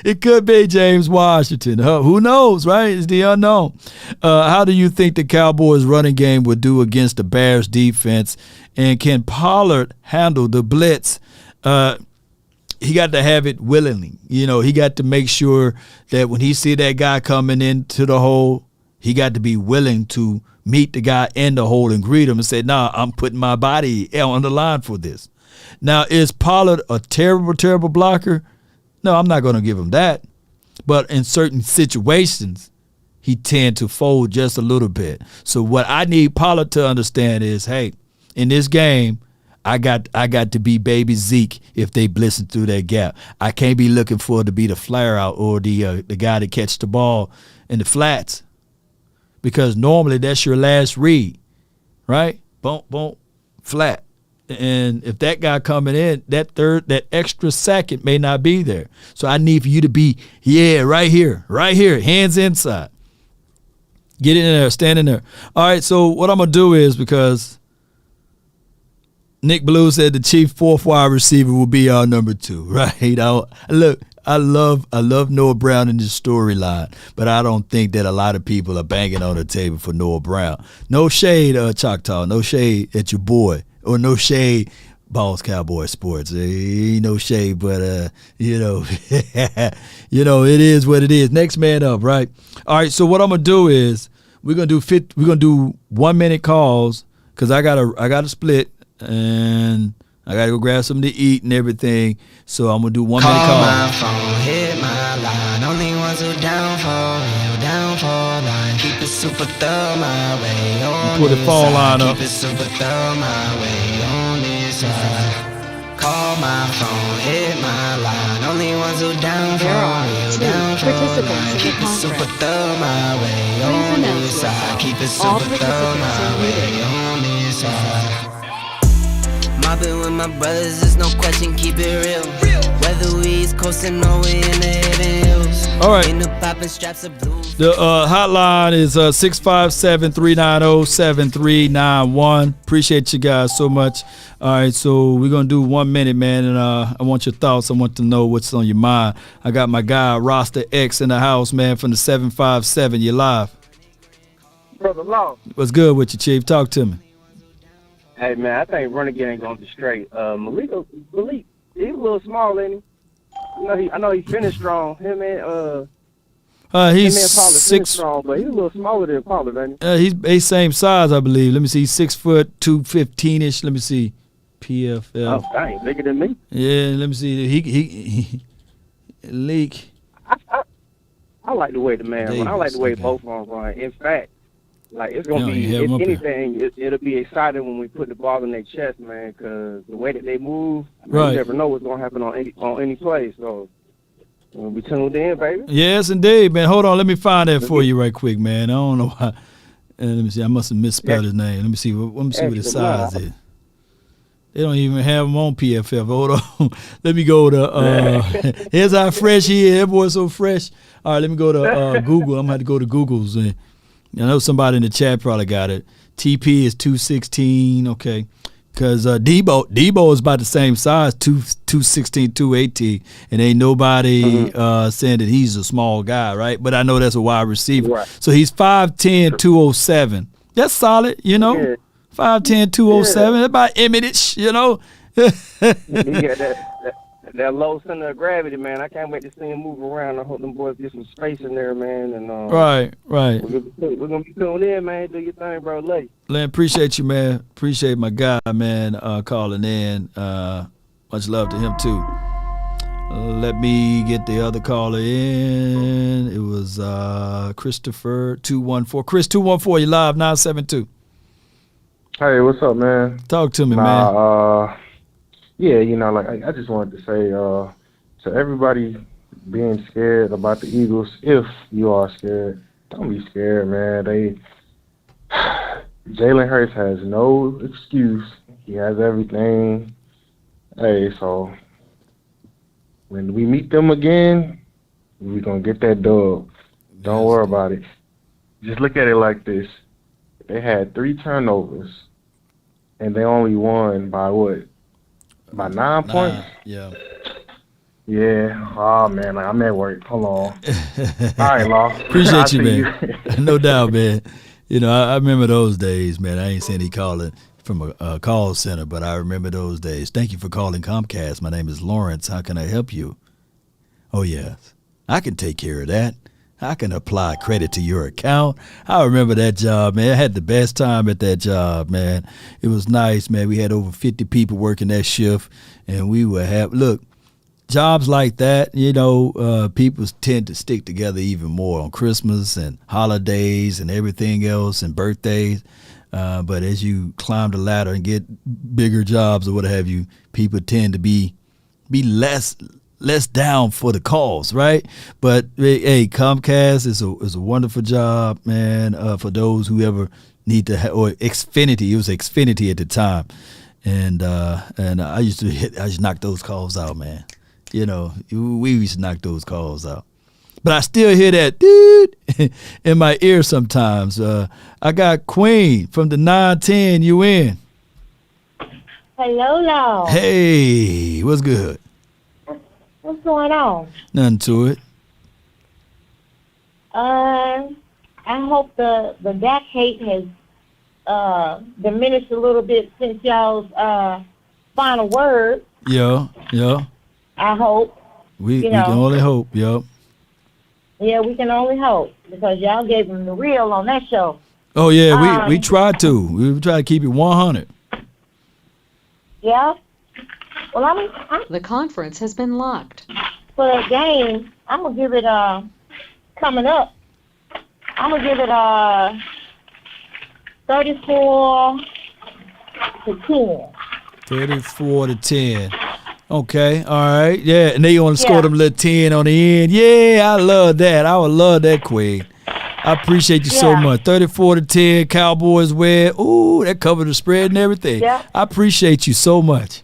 It could be James Washington. Who knows, right? It's the unknown. How do you think the Cowboys' running game would do against the Bears' defense? And can Pollard handle the blitz? He got to have it willingly. He got to make sure that when he see that guy coming into the hole, he got to be willing to meet the guy in the hole and greet him and say, nah, I'm putting my body on the line for this. Now, is Pollard a terrible, terrible blocker? No, I'm not going to give him that. But in certain situations, he tend to fold just a little bit. So what I need Pollard to understand is, hey, in this game, I got to be baby Zeke if they blitzing through that gap. I can't be looking for it to be the flare out or the guy that catch the ball in the flats, because normally that's your last read, right? Boom, boom, flat. And if that guy coming in, that extra second may not be there. So I need for you to be, right here, hands inside. Get in there, stand in there. All right, so what I'm going to do is, because Nick Blue said the Chief fourth wide receiver will be our number 2, right? Look, I love Noah Brown in this storyline, but I don't think that a lot of people are banging on the table for Noah Brown. No shade, Choctaw. No shade at your boy, or no shade, Balls Cowboy Sports. Ain't no shade, but you know, it is what it is. Next man up, right? All right. So what I'm gonna do is we're gonna do 1 minute calls because I gotta split and I gotta go grab something to eat and everything. So I'm gonna do 1 minute call. My phone, hit my line. Only ones who down for line. Keep it super thorough my way on Put the phone line up. Keep it super thorough my way on this side. Call my phone, hit my line. Only ones who down for line. Keep it super thorough my way on this side. Keep it super thorough my way on this side. Mobbing with my brothers, there's no question, keep it real. Whether we East Coastin' or we in the hidden hills. All right. In the poppin' straps of blues. The hotline is 657-390-7391. Appreciate you guys so much. All right, so we're going to do 1 minute, man, and I want your thoughts. I want to know what's on your mind. I got my guy, Roster X, in the house, man, from the 757. You live. Brother Law. What's good with you, Chief? Talk to me. Hey, man, I think Renegade ain't going to be straight. Malik, he's a little small, ain't he? I know he finished strong. Him and he's Pollard 6. strong, but he's a little smaller than Pollard, ain't he? He's same size, I believe. Let me see. 6 foot 215-ish. Let me see. PFL. Oh, dang, bigger than me. Yeah, let me see. He leak. I like the way the man run. I like the way both of them run. In fact, like it's gonna be, if anything, it'll be exciting when we put the ball in their chest, man. Because the way that they move, right. You never know what's gonna happen on any play. So we'll be tuned in, baby. Yes, indeed, man. Hold on, let me find that for you right quick, man. I don't know why. Let me see. I must have misspelled his name. Let me see. Let me see what his size is. They don't even have him on PFF. Hold on. Let me go to here's how fresh he is. That boy's so fresh. All right, let me go to Google. I'm gonna have to go to Google's. I know somebody in the chat probably got it. TP is 216. Okay. Because Debo is about the same size, 216, 218, and ain't nobody saying that he's a small guy, right? But I know that's a wide receiver. Right. So he's 5'10", 207. That's solid, you know? Yeah. 5'10", 207. That's about Emmett-ish, you know? You got that low center of gravity, man. I can't wait to see him move around. I hope them boys get some space in there, man. And right. We're gonna be tuned in, man. Do your thing, bro. Late. Len, appreciate you, man. Appreciate my guy, man, calling in. Much love to him too. Let me get the other caller in. It was Christopher 214. Chris 214. You live 972. Hey, what's up, man? Talk to me, man. Yeah, you know, like I just wanted to say to everybody being scared about the Eagles, if you are scared, don't be scared, man. Jalen Hurts has no excuse. He has everything. Hey, so when we meet them again, we're going to get that dub. Don't worry about it. Just look at it like this. They had 3 turnovers, and they only won by what? By 9 points? Yeah. Yeah. Oh, man. I'm at work. Hold on. All right, Law. Appreciate you, man. No doubt, man. You know, I remember those days, man. I ain't saying he calling from a call center, but I remember those days. Thank you for calling Comcast. My name is Lawrence. How can I help you? Oh, yes. I can take care of that. I can apply credit to your account. I remember that job, man. I had the best time at that job, man. It was nice, man. We had over 50 people working that shift, and we would have, look, jobs like that, you know, people tend to stick together even more on Christmas and holidays and everything else and birthdays. But as you climb the ladder and get bigger jobs or what have you, people tend to be less down for the cause, right? But hey, Comcast is a wonderful job, man. For those who ever need to or Xfinity, it was Xfinity at the time, and I used to knock those calls out, man. You know, we used to knock those calls out. But I still hear that dude in my ear sometimes. I got Queen from the 910. You in? Hello. Hey, what's good? What's going on? Nothing to it. I hope the Dak hate has diminished a little bit since y'all's final word. Yeah. I hope. We can only hope, yep. Yeah, we can only hope because y'all gave them the real on that show. Oh, yeah, we tried to. We tried to keep it 100. Yeah. Well, I'm The conference has been locked. for that game. I'm gonna give it coming up. I'm gonna give it 34-10. 34-10. Okay, all right. Yeah, and they only scored them a little 10 on the end. Yeah, I love that. I would love that, Queen. I appreciate you so much. 34-10, Cowboys win. Ooh, that covered the spread and everything. Yeah. I appreciate you so much.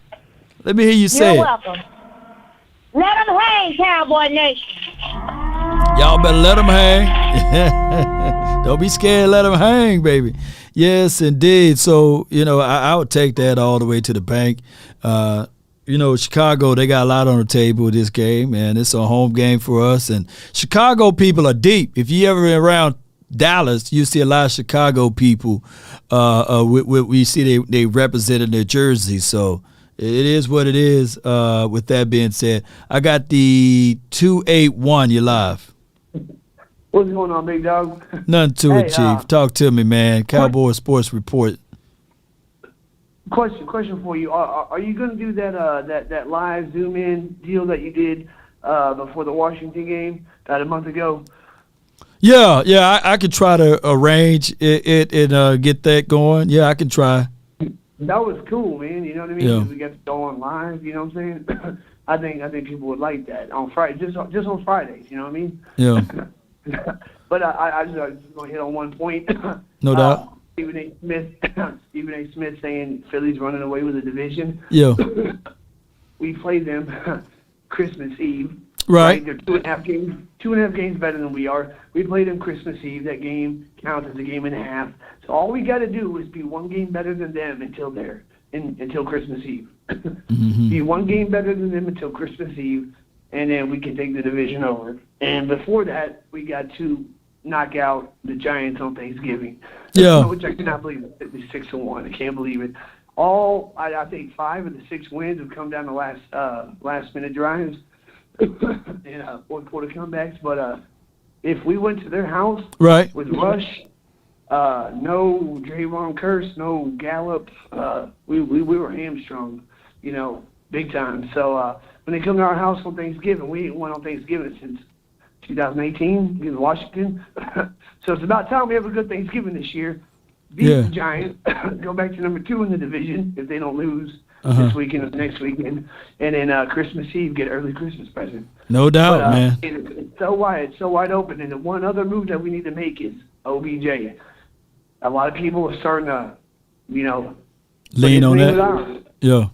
Let me hear you say You're it. welcome. Let them hang, Cowboy Nation. Y'all better let them hang. Don't be scared. Let them hang, baby. Yes, indeed. So, I would take that all the way to the bank. Chicago, they got a lot on the table with this game, and it's a home game for us. And Chicago people are deep. If you ever around Dallas, you see a lot of Chicago people. We see they represented their jerseys. So it is what it is. With that being said, I got the 281. You live. What's going on, big dog? Nothing to it, Chief. Talk to me, man. Cowboy Sports Report. Question for you. Are you going to do that live Zoom in deal that you did before the Washington game a month ago? Yeah. I could try to arrange it and get that going. Yeah, I can try. That was cool, man. You know what I mean? Yeah. We got to go on live. You know what I'm saying? I think people would like that on Friday, just on Fridays. You know what I mean? Yeah. But I just going to hit on one point. No doubt. Stephen A. Smith saying Philly's running away with the division. Yeah. We played them Christmas Eve. Right. They're 2.5 games better than we are. We played them Christmas Eve. That game counts as a game and a half. So all we got to do is be one game better than them until Christmas Eve. Be one game better than them until Christmas Eve, and then we can take the division over. And before that, we got to knock out the Giants on Thanksgiving. Yeah. Which I cannot believe it. It's 6-1. I can't believe it. I think 5 of the 6 wins have come down the last minute drives and fourth quarter comebacks. But if we went to their house with Rush, no Draymond Curse, no Gallup, we were hamstrung, big time. So when they come to our house on Thanksgiving, we ain't won on Thanksgiving since 2018 against Washington. So it's about time we have a good Thanksgiving this year. Beat the Giants, go back to number 2 in the division if they don't lose this weekend or next weekend, and then Christmas Eve get early Christmas present. No doubt, man. It's so wide open. And the one other move that we need to make is OBJ. A lot of people are starting to, lean on that. Yeah.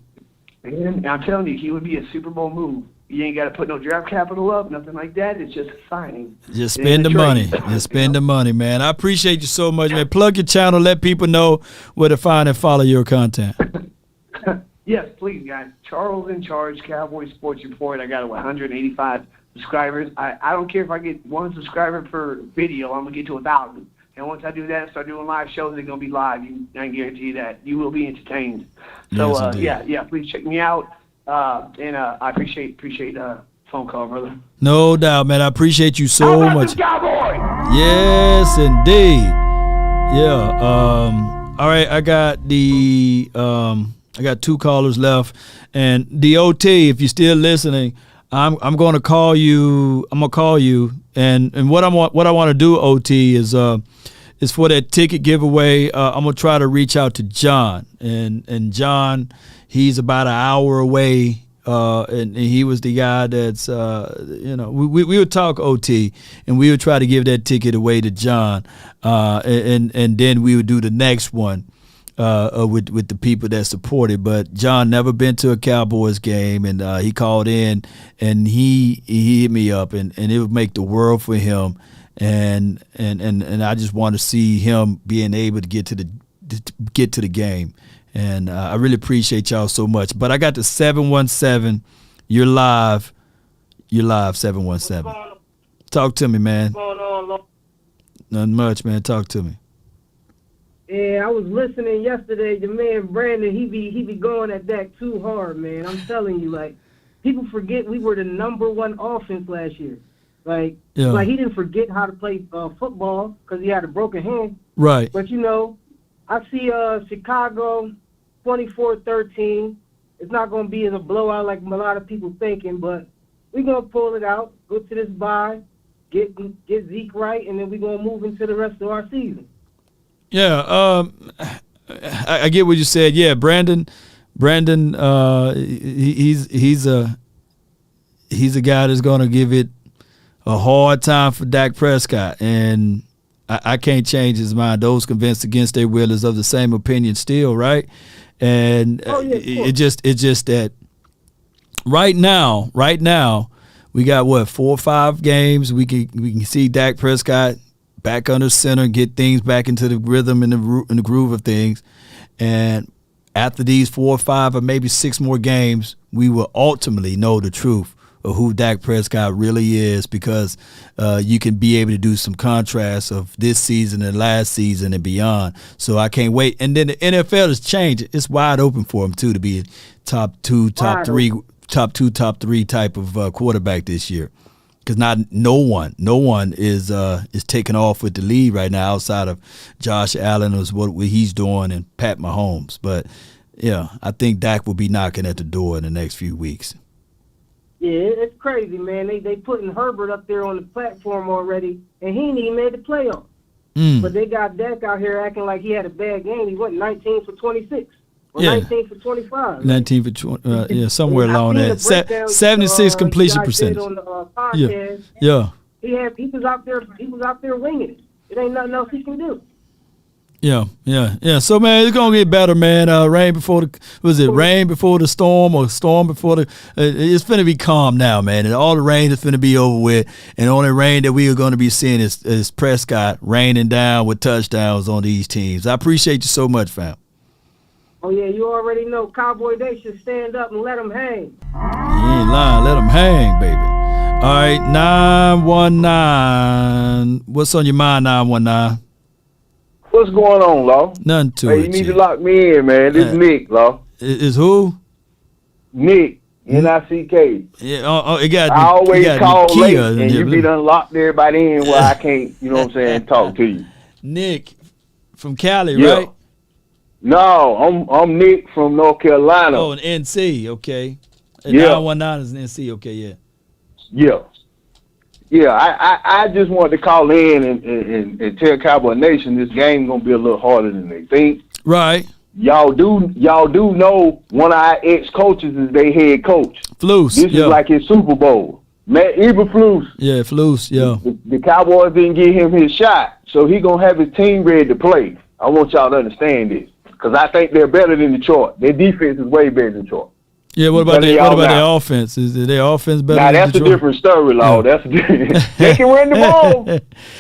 And I'm telling you, he would be a Super Bowl move. You ain't got to put no draft capital up, nothing like that. It's just a signing. Just spend the money. Just spend the money, man. I appreciate you so much, man. Plug your channel. Let people know where to find and follow your content. Yes, please, guys. Charles in Charge, Cowboy Sports Report. I got 185 subscribers. I don't care if I get 1 subscriber per video. I'm going to get to 1,000. And once I do that and start doing live shows, they're going to be live. I can guarantee you that. You will be entertained. So, yes, please check me out. And I appreciate phone call, brother. No doubt, man. I appreciate you so much. Cowboy? Yes, indeed. Yeah. All right. I got I got 2 callers left, and the OT. If you're still listening, I'm going to call you. I'm gonna call you, and what I want to do, OT, is for that ticket giveaway. I'm gonna try to reach out to John, and John. He's about an hour away, and he was the guy that's, we would talk OT, and we would try to give that ticket away to John, and then we would do the next one with the people that supported. But John never been to a Cowboys game, and he called in, and he hit me up, and it would make the world for him, and I just want to see him being able to get to the game. And I really appreciate y'all so much. But I got the 717. You're live. You're live, 717. Talk to me, man. What's going on, Lord? Nothing much, man. Talk to me. Yeah, I was listening yesterday. The man Brandon, he be going at that too hard, man. I'm telling you, like, people forget we were the #1 offense last year. Like, like he didn't forget how to play football because he had a broken hand. Right. But I see Chicago 24-13. It's not going to be in a blowout like a lot of people thinking, but we're going to pull it out, go to this bye, get Zeke right, and then we're going to move into the rest of our season. Yeah, I get what you said. Yeah, Brandon, he's a guy that's going to give it a hard time for Dak Prescott, and I can't change his mind. Those convinced against their will is of the same opinion still, right? And it's just that right now we got 4 or 5 games. We can see Dak Prescott back under center, get things back into the rhythm and the groove of things. And after these 4 or 5 or maybe 6 more games, we will ultimately know the truth of who Dak Prescott really is, because you can be able to do some contrast of this season and last season and beyond. So I can't wait. And then the NFL has changed. It's wide open for him too to be a top 2, top 3 type of quarterback this year. Because no one is taking off with the lead right now outside of Josh Allen or what he's doing and Pat Mahomes. But yeah, I think Dak will be knocking at the door in the next few weeks. Yeah, it's crazy, man. They putting Herbert up there on the platform already, and he ain't even made the playoffs. But they got Dak out here acting like he had a bad game. He went 19 for 26. Or 19 for 25. 19 for 20, somewhere along that. 76 completion percentage. On the podcast, yeah. He was out there winging it. It ain't nothing else he can do. Yeah. So man, it's gonna get better, man. Rain before the storm or storm before the? It's finna be calm now, man. And all the rain is finna be over with. And the only rain that we are gonna be seeing is Prescott raining down with touchdowns on these teams. I appreciate you so much, fam. Oh, yeah, you already know. Cowboy, they should stand up and let them hang. You ain't lying. Let them hang, baby. All right, 919. What's on your mind, 919? What's going on, Law? Nothing to it. You need to lock me in, man. This is Nick, Law. Is who? Nick, N-I-C-K. Yeah, it got. I always call late, and you be done locked everybody in where I can't, you know what I'm saying, talk to you. Nick from Cali, right? No, I'm Nick from North Carolina. Oh, an NC, okay. 919 is an NC, okay, yeah. I just wanted to call in and tell Cowboy Nation this game gonna be a little harder than they think. Right. Y'all do know one of our ex-coaches is their head coach. Flus. This is like his Super Bowl. Matt Eberflus. Yeah, Flus. Yeah. The Cowboys didn't give him his shot, so he gonna have his team ready to play. I want y'all to understand this. Because I think they're better than Detroit. Their defense is way better than Detroit. Yeah, what about their offense? Is their offense better than that's Detroit? A different story, Law. That's a different. They can run the ball.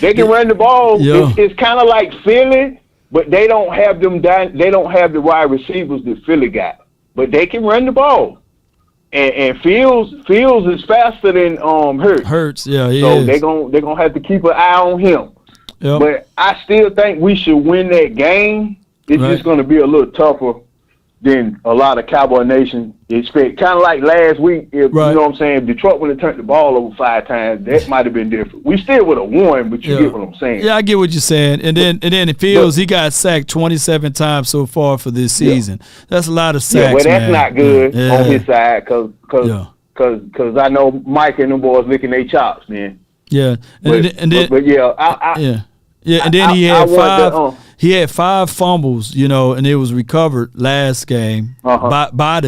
They can run the ball. Yeah. It's kind of like Philly, but they don't have they don't have the wide receivers that Philly got. But they can run the ball. And Fields is faster than Hurts. Hurts, yeah, so they're gonna have to keep an eye on him. Yep. But I still think we should win that game. It's just going to be a little tougher than a lot of Cowboy Nation expect. Kind of like last week, you know what I'm saying? If Detroit would have turned the ball over 5 times, that might have been different. We still would have won, but you get what I'm saying. Yeah, I get what you're saying. And then it feels he got sacked 27 times so far for this season. That's a lot of sacks. Yeah, well, that's not good on his side because I know Mike and them boys licking their chops, man. Yeah, and then he had He had 5 fumbles, and it was recovered last game by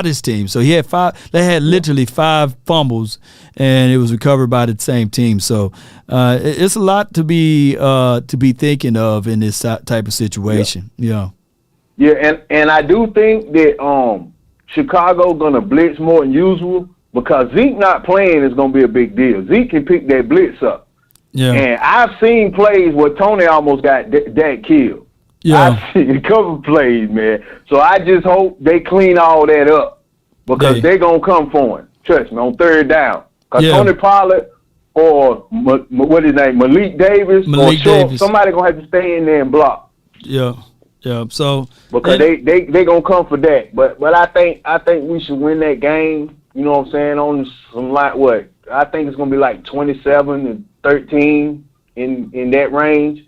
this team. So he had 5. They had literally 5 fumbles, and it was recovered by the same team. So it's a lot to be thinking of in this type of situation. Yeah, and I do think that Chicago gonna blitz more than usual because Zeke not playing is gonna be a big deal. Zeke can pick that blitz up. Yeah, and I've seen plays where Tony almost got Dak killed. Yeah. I see a couple plays, man. So I just hope they clean all that up because they're going to come for him. Trust me, on third down. Because Tony Pollard or what his name, Malik Davis, somebody going to have to stay in there and block. Yeah. Yeah. So because they going to come for that. But I think we should win that game, you know what I'm saying, on some like what? I think it's going to be like 27-13 in that range.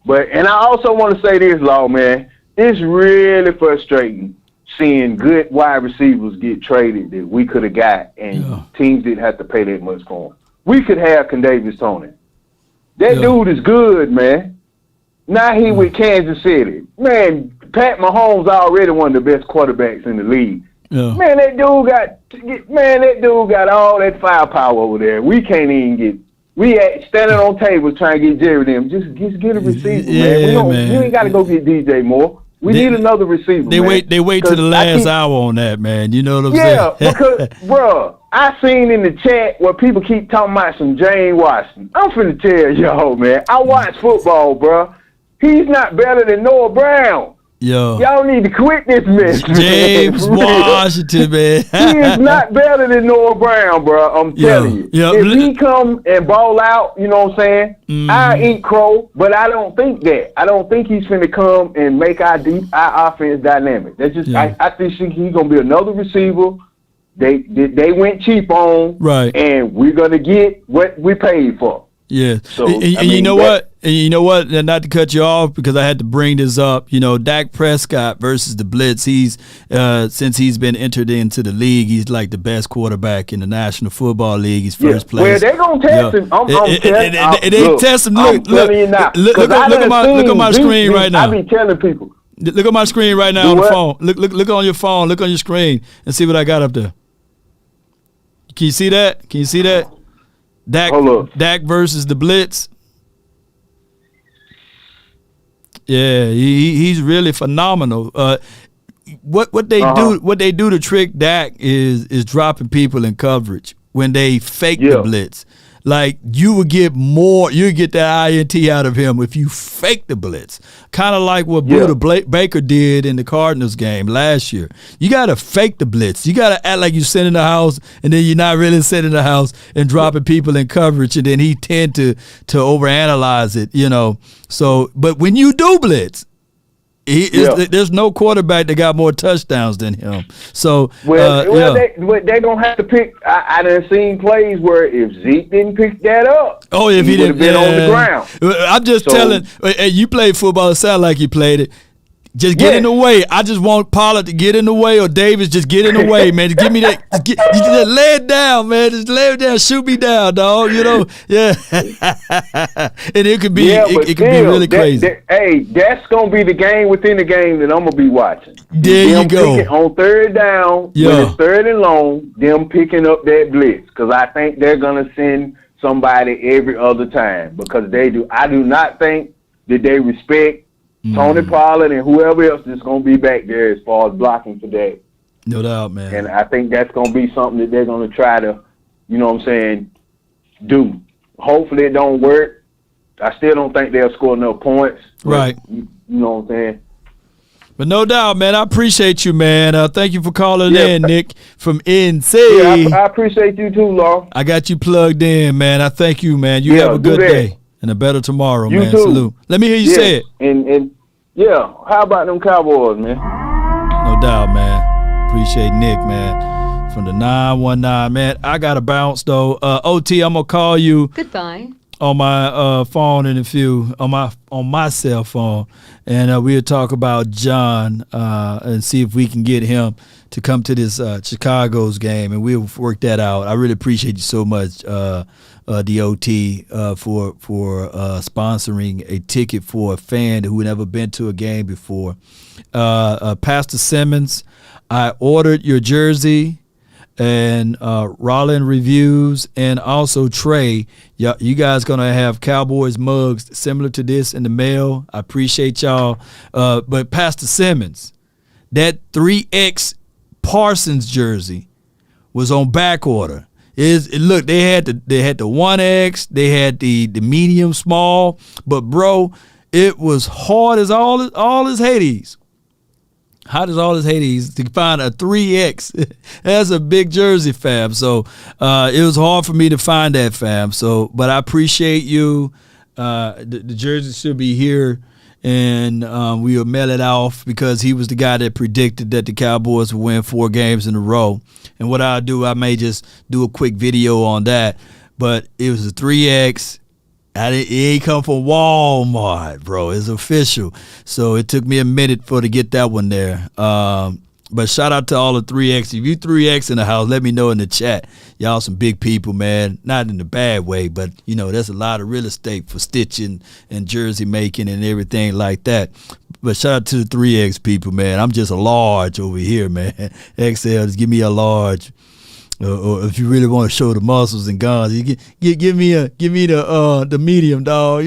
And I also want to say this, Law, man. It's really frustrating seeing good wide receivers get traded that we could have got and teams didn't have to pay that much for them. We could have Kadarius Toney. That dude is good, man. Now he with Kansas City. Man, Pat Mahomes already one of the best quarterbacks in the league. Yeah. Man, that dude got all that firepower over there. We can't even get. We standing on tables trying to get Jerry them. Just get a receiver, man. You ain't got to go get DJ Moore. We need another receiver. They wait to the last hour on that, man. You know what I'm saying? Yeah, because, bro, I seen in the chat where people keep talking about some James Washington. I'm finna tell y'all, man. I watch football, bro. He's not better than Noah Brown. Yo. Y'all need to quit this mess, James Washington, man. He is not better than Noah Brown, bro. I'm telling you. If he come and ball out, you know what I'm saying, I eat crow, but I don't think that. I don't think he's finna come and make our offense dynamic. That's just I think he's gonna be another receiver. They went cheap on, and we're gonna get what we paid for. Yeah. So, and you know what? And you know what? And not to cut you off because I had to bring this up. You know, Dak Prescott versus the Blitz. He's since he's been entered into the league, he's like the best quarterback in the National Football League. He's first place. Well, they're gonna test him. They test him. Look on my screen right now. I be telling people. Look on my screen right now on the phone. Look on your phone. Look on your screen and see what I got up there. Can you see that? Can you see that? Dak versus the Blitz. Yeah, he's really phenomenal. What they do to trick Dak is dropping people in coverage when they fake the blitz. Like you would get that INT out of him if you fake the blitz. Kind of like what Buda Baker did in the Cardinals game last year. You got to fake the blitz. You got to act like you're sitting in the house and then you're not really sitting in the house and dropping people in coverage, and then he tend to overanalyze it, you know. So, but when you do blitz, there's no quarterback that got more touchdowns than him. So, they're gonna have to pick. I done seen plays where if Zeke didn't pick that up, if he didn't been on the ground. I'm just telling. Hey, you played football. It sound like you played it. Just get in the way. I just want Pollard to get in the way, or Davis just get in the way, man. Just give me that. You just lay it down, man. Just lay it down. Shoot me down, dog. You know, and it could be, it could be really crazy. That's gonna be the game within the game that I'm gonna be watching. There you go. On third down, when it's third and long, them picking up that blitz because I think they're gonna send somebody every other time because they do. I do not think that they respect Tony Pollard and whoever else is going to be back there as far as blocking today. No doubt, man. And I think that's going to be something that they're going to try to, you know what I'm saying, do. Hopefully it don't work. I still don't think they'll score enough points. Right. You know what I'm saying? But no doubt, man. I appreciate you, man. Thank you for calling in, Nick, from NC. Yeah, I appreciate you too, Law. I got you plugged in, man. I thank you, man. You have a good day. And a better tomorrow, man. Too. Salute. Let me hear you say it. And how about them Cowboys, man? No doubt, man. Appreciate Nick, man. From the 919, man. I got to bounce though. OT, I'm gonna call you. Goodbye. On my phone in a few, on my cell phone, and we'll talk about John and see if we can get him to come to this Chicago's game, and we'll work that out. I really appreciate you so much, DOT, for sponsoring a ticket for a fan who never been to a game before. Pastor Simmons, I ordered your jersey. And Rollin Reviews, and also Trey, you guys gonna have Cowboys mugs similar to this in the mail. I appreciate y'all. But Pastor Simmons, that 3X Parsons jersey was on back order. Look, they had the 1X, they had the medium small, but bro, it was hard as all his Hades. Hot as all his Hades to find a 3X. That's a big jersey, fam. So it was hard for me to find that, fam. So, but I appreciate you. The jersey should be here, and we will mail it off because he was the guy that predicted that the Cowboys would win 4 games in a row. And what I'll do, I may just do a quick video on that. But it was a 3X. It ain't come from Walmart, bro. It's official. So it took me a minute to get that one there. But shout out to all the 3X. If you 3X in the house, let me know in the chat. Y'all some big people, man. Not in a bad way, but, there's a lot of real estate for stitching and jersey making and everything like that. But shout out to the 3X people, man. I'm just a large over here, man. XL, just give me a large. Or if you really want to show the muscles and guns, you give me the medium, dog.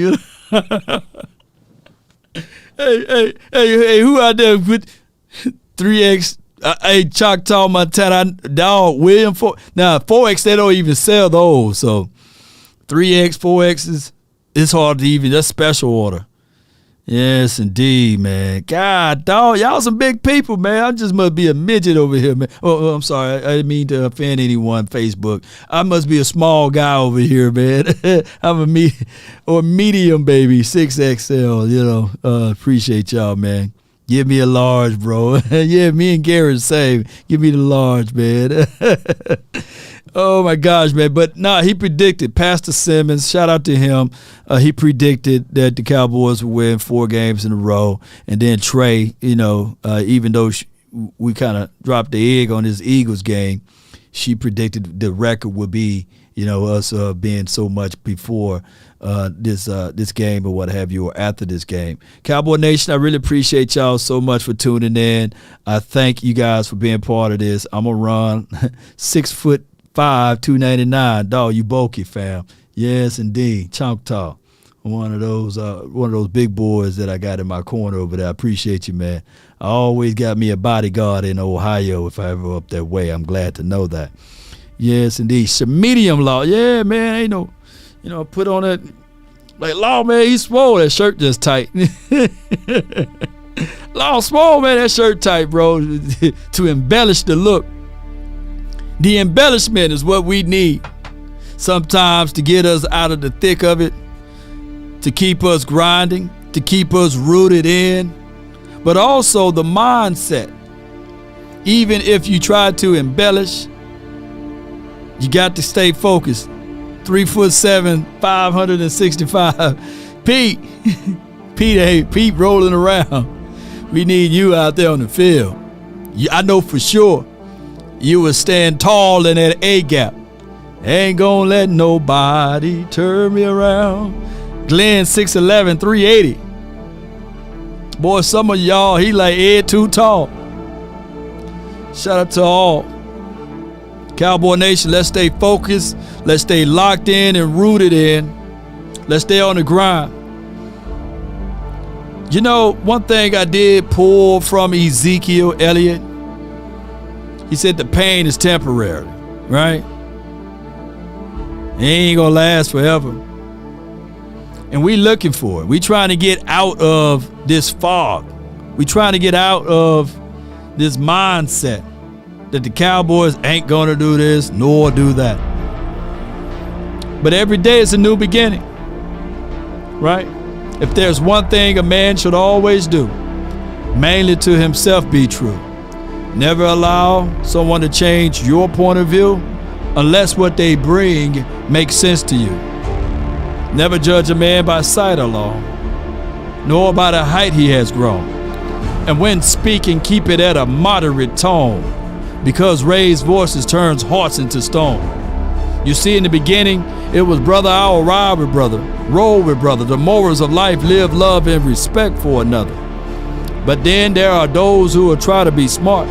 Hey, who out there with 3X? Hey, Choctaw, Montana, dog, William 4. Now 4X they don't even sell those, so 3X, 4X's, it's hard to even. That's special order. Yes, indeed, man. God, dog, y'all some big people, man. I just must be a midget over here, man. Oh, I'm sorry. I didn't mean to offend anyone, Facebook. I must be a small guy over here, man. I'm a medium, baby, 6XL, appreciate y'all, man. Give me a large, bro. Yeah, me and Garrett the same. Give me the large, man. Oh, my gosh, man. But, he predicted. Pastor Simmons, shout out to him. He predicted that the Cowboys would win 4 games in a row. And then Trey, even though we kind of dropped the egg on this Eagles game, she predicted the record would be, us being so much before this game or what have you, or after this game. Cowboy Nation, I really appreciate y'all so much for tuning in. I thank you guys for being part of this. I'm going to run 6'5", 299. Dog, you bulky, fam. Yes, indeed. Choctaw. One of those big boys that I got in my corner over there. I appreciate you, man. I always got me a bodyguard in Ohio if I ever up that way. I'm glad to know that. Yes, indeed. Some medium law. Yeah, man. Ain't no, put on that. Like, Law, man, he's swole. That shirt just tight. Law, swole, man, that shirt tight, bro. To embellish the look. The embellishment is what we need sometimes to get us out of the thick of it, to keep us grinding, to keep us rooted in, but also the mindset. Even if you try to embellish, you got to stay focused. 3'7", 565. Pete rolling around. We need you out there on the field. I know for sure you will stand tall in that A gap. Ain't gonna let nobody turn me around. Glenn 6'11", 380. Boy, some of y'all, he like Ed too tall. Shout out to all. Cowboy Nation, let's stay focused. Let's stay locked in and rooted in. Let's stay on the grind. One thing I did pull from Ezekiel Elliott, he said the pain is temporary, right? It ain't gonna last forever. And we looking for it. We trying to get out of this fog. We trying to get out of this mindset that the Cowboys ain't gonna do this nor do that. But every day is a new beginning, right? If there's one thing a man should always do, mainly to himself be true. Never allow someone to change your point of view unless what they bring makes sense to you. Never judge a man by sight alone, nor by the height he has grown. And when speaking, keep it at a moderate tone, because raised voices turns hearts into stone. You see, in the beginning, it was brother, I'll ride with brother, roll with brother. The morals of life, live, love, and respect for another. But then there are those who will try to be smart.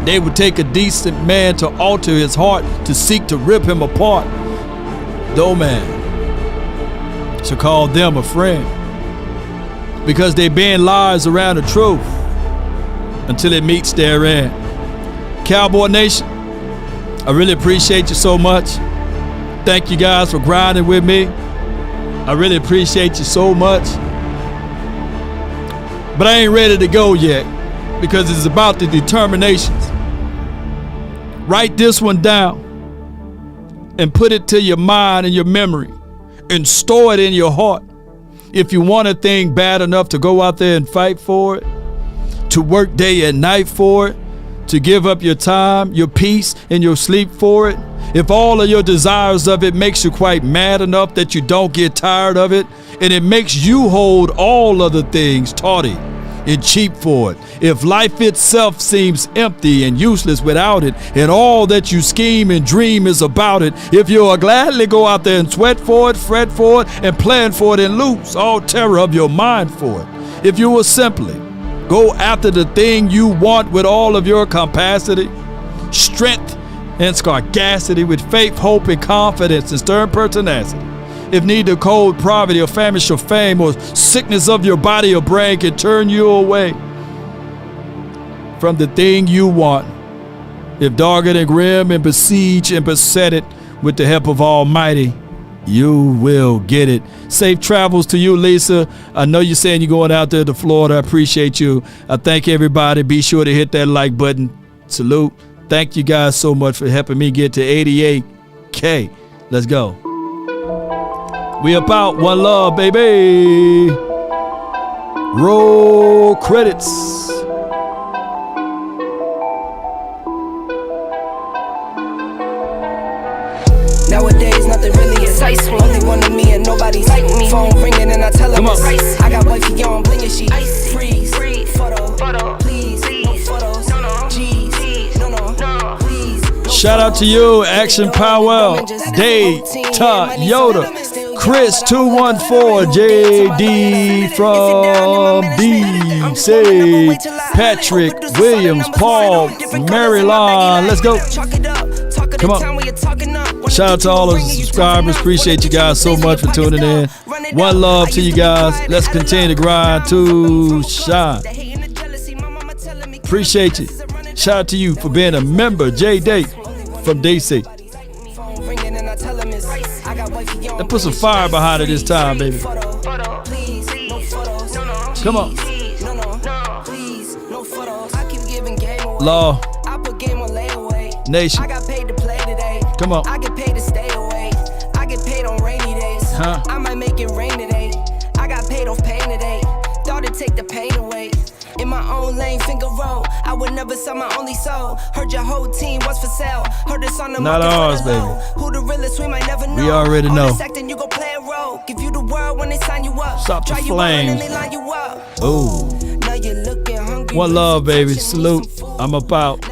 They would take a decent man to alter his heart, to seek to rip him apart. Though man should call them a friend, because they bend lies around the truth until it meets their end. Cowboy Nation, I really appreciate you so much. Thank you guys for grinding with me. I really appreciate you so much. But I ain't ready to go yet because it's about the determinations. Write this one down and put it to your mind and your memory and store it in your heart. If you want a thing bad enough to go out there and fight for it, to work day and night for it, to give up your time, your peace, and your sleep for it, if all of your desires of it makes you quite mad enough that you don't get tired of it, and it makes you hold all other things tawdy and cheap for it, if life itself seems empty and useless without it, and all that you scheme and dream is about it, if you'll gladly go out there and sweat for it, fret for it, and plan for it, and lose all terror of your mind for it, if you will simply go after the thing you want with all of your capacity, strength, and sagacity, with faith, hope, and confidence, and stern pertinacity. If need to cold poverty or famish or fame or sickness of your body or brain can turn you away from the thing you want, if dogged and grim and besieged and beset it with the help of Almighty, you will get it. Safe travels to you, Lisa. I know you're saying you're going out there to Florida. I appreciate you. I thank everybody. Be sure to hit that like button. Salute. Thank you guys so much for helping me get to 88K. Let's go. We about one love, baby. Roll credits. Nowadays, nothing really excites me. Only one of me and nobody's like me. Phone ringing and I tell them it's ice. I got wifey on bling and she freeze. Photo, please. No photos. Jeez. No, please. Shout out to you, Action Powell, Dave, Todd, Yoda, Chris 214, JD from DC, Patrick Williams, Paul, Maryland. Let's go. Come on. Shout out to all of the subscribers. Appreciate you guys so much for tuning in. One love to you guys. Let's continue to grind to shine. Appreciate you. Shout out to you for being a member, J Date from DC. Let's put some fire behind it this time, baby. Come on. Law. Nation. Come on. I get paid to stay away. I get paid on rainy days. I might make it rain today. I got paid off pain today. Thought it'd take the pain away. In my own lane, finger roll. I would never sell my only soul. Heard your whole team was for sale. Heard this on the not ours, baby. Who the realest, we might never know. We already know. Acting, you go play a role. Give you the world when they sign you up. Stop the flames. Ooh. One love, baby. Salute. I'm about.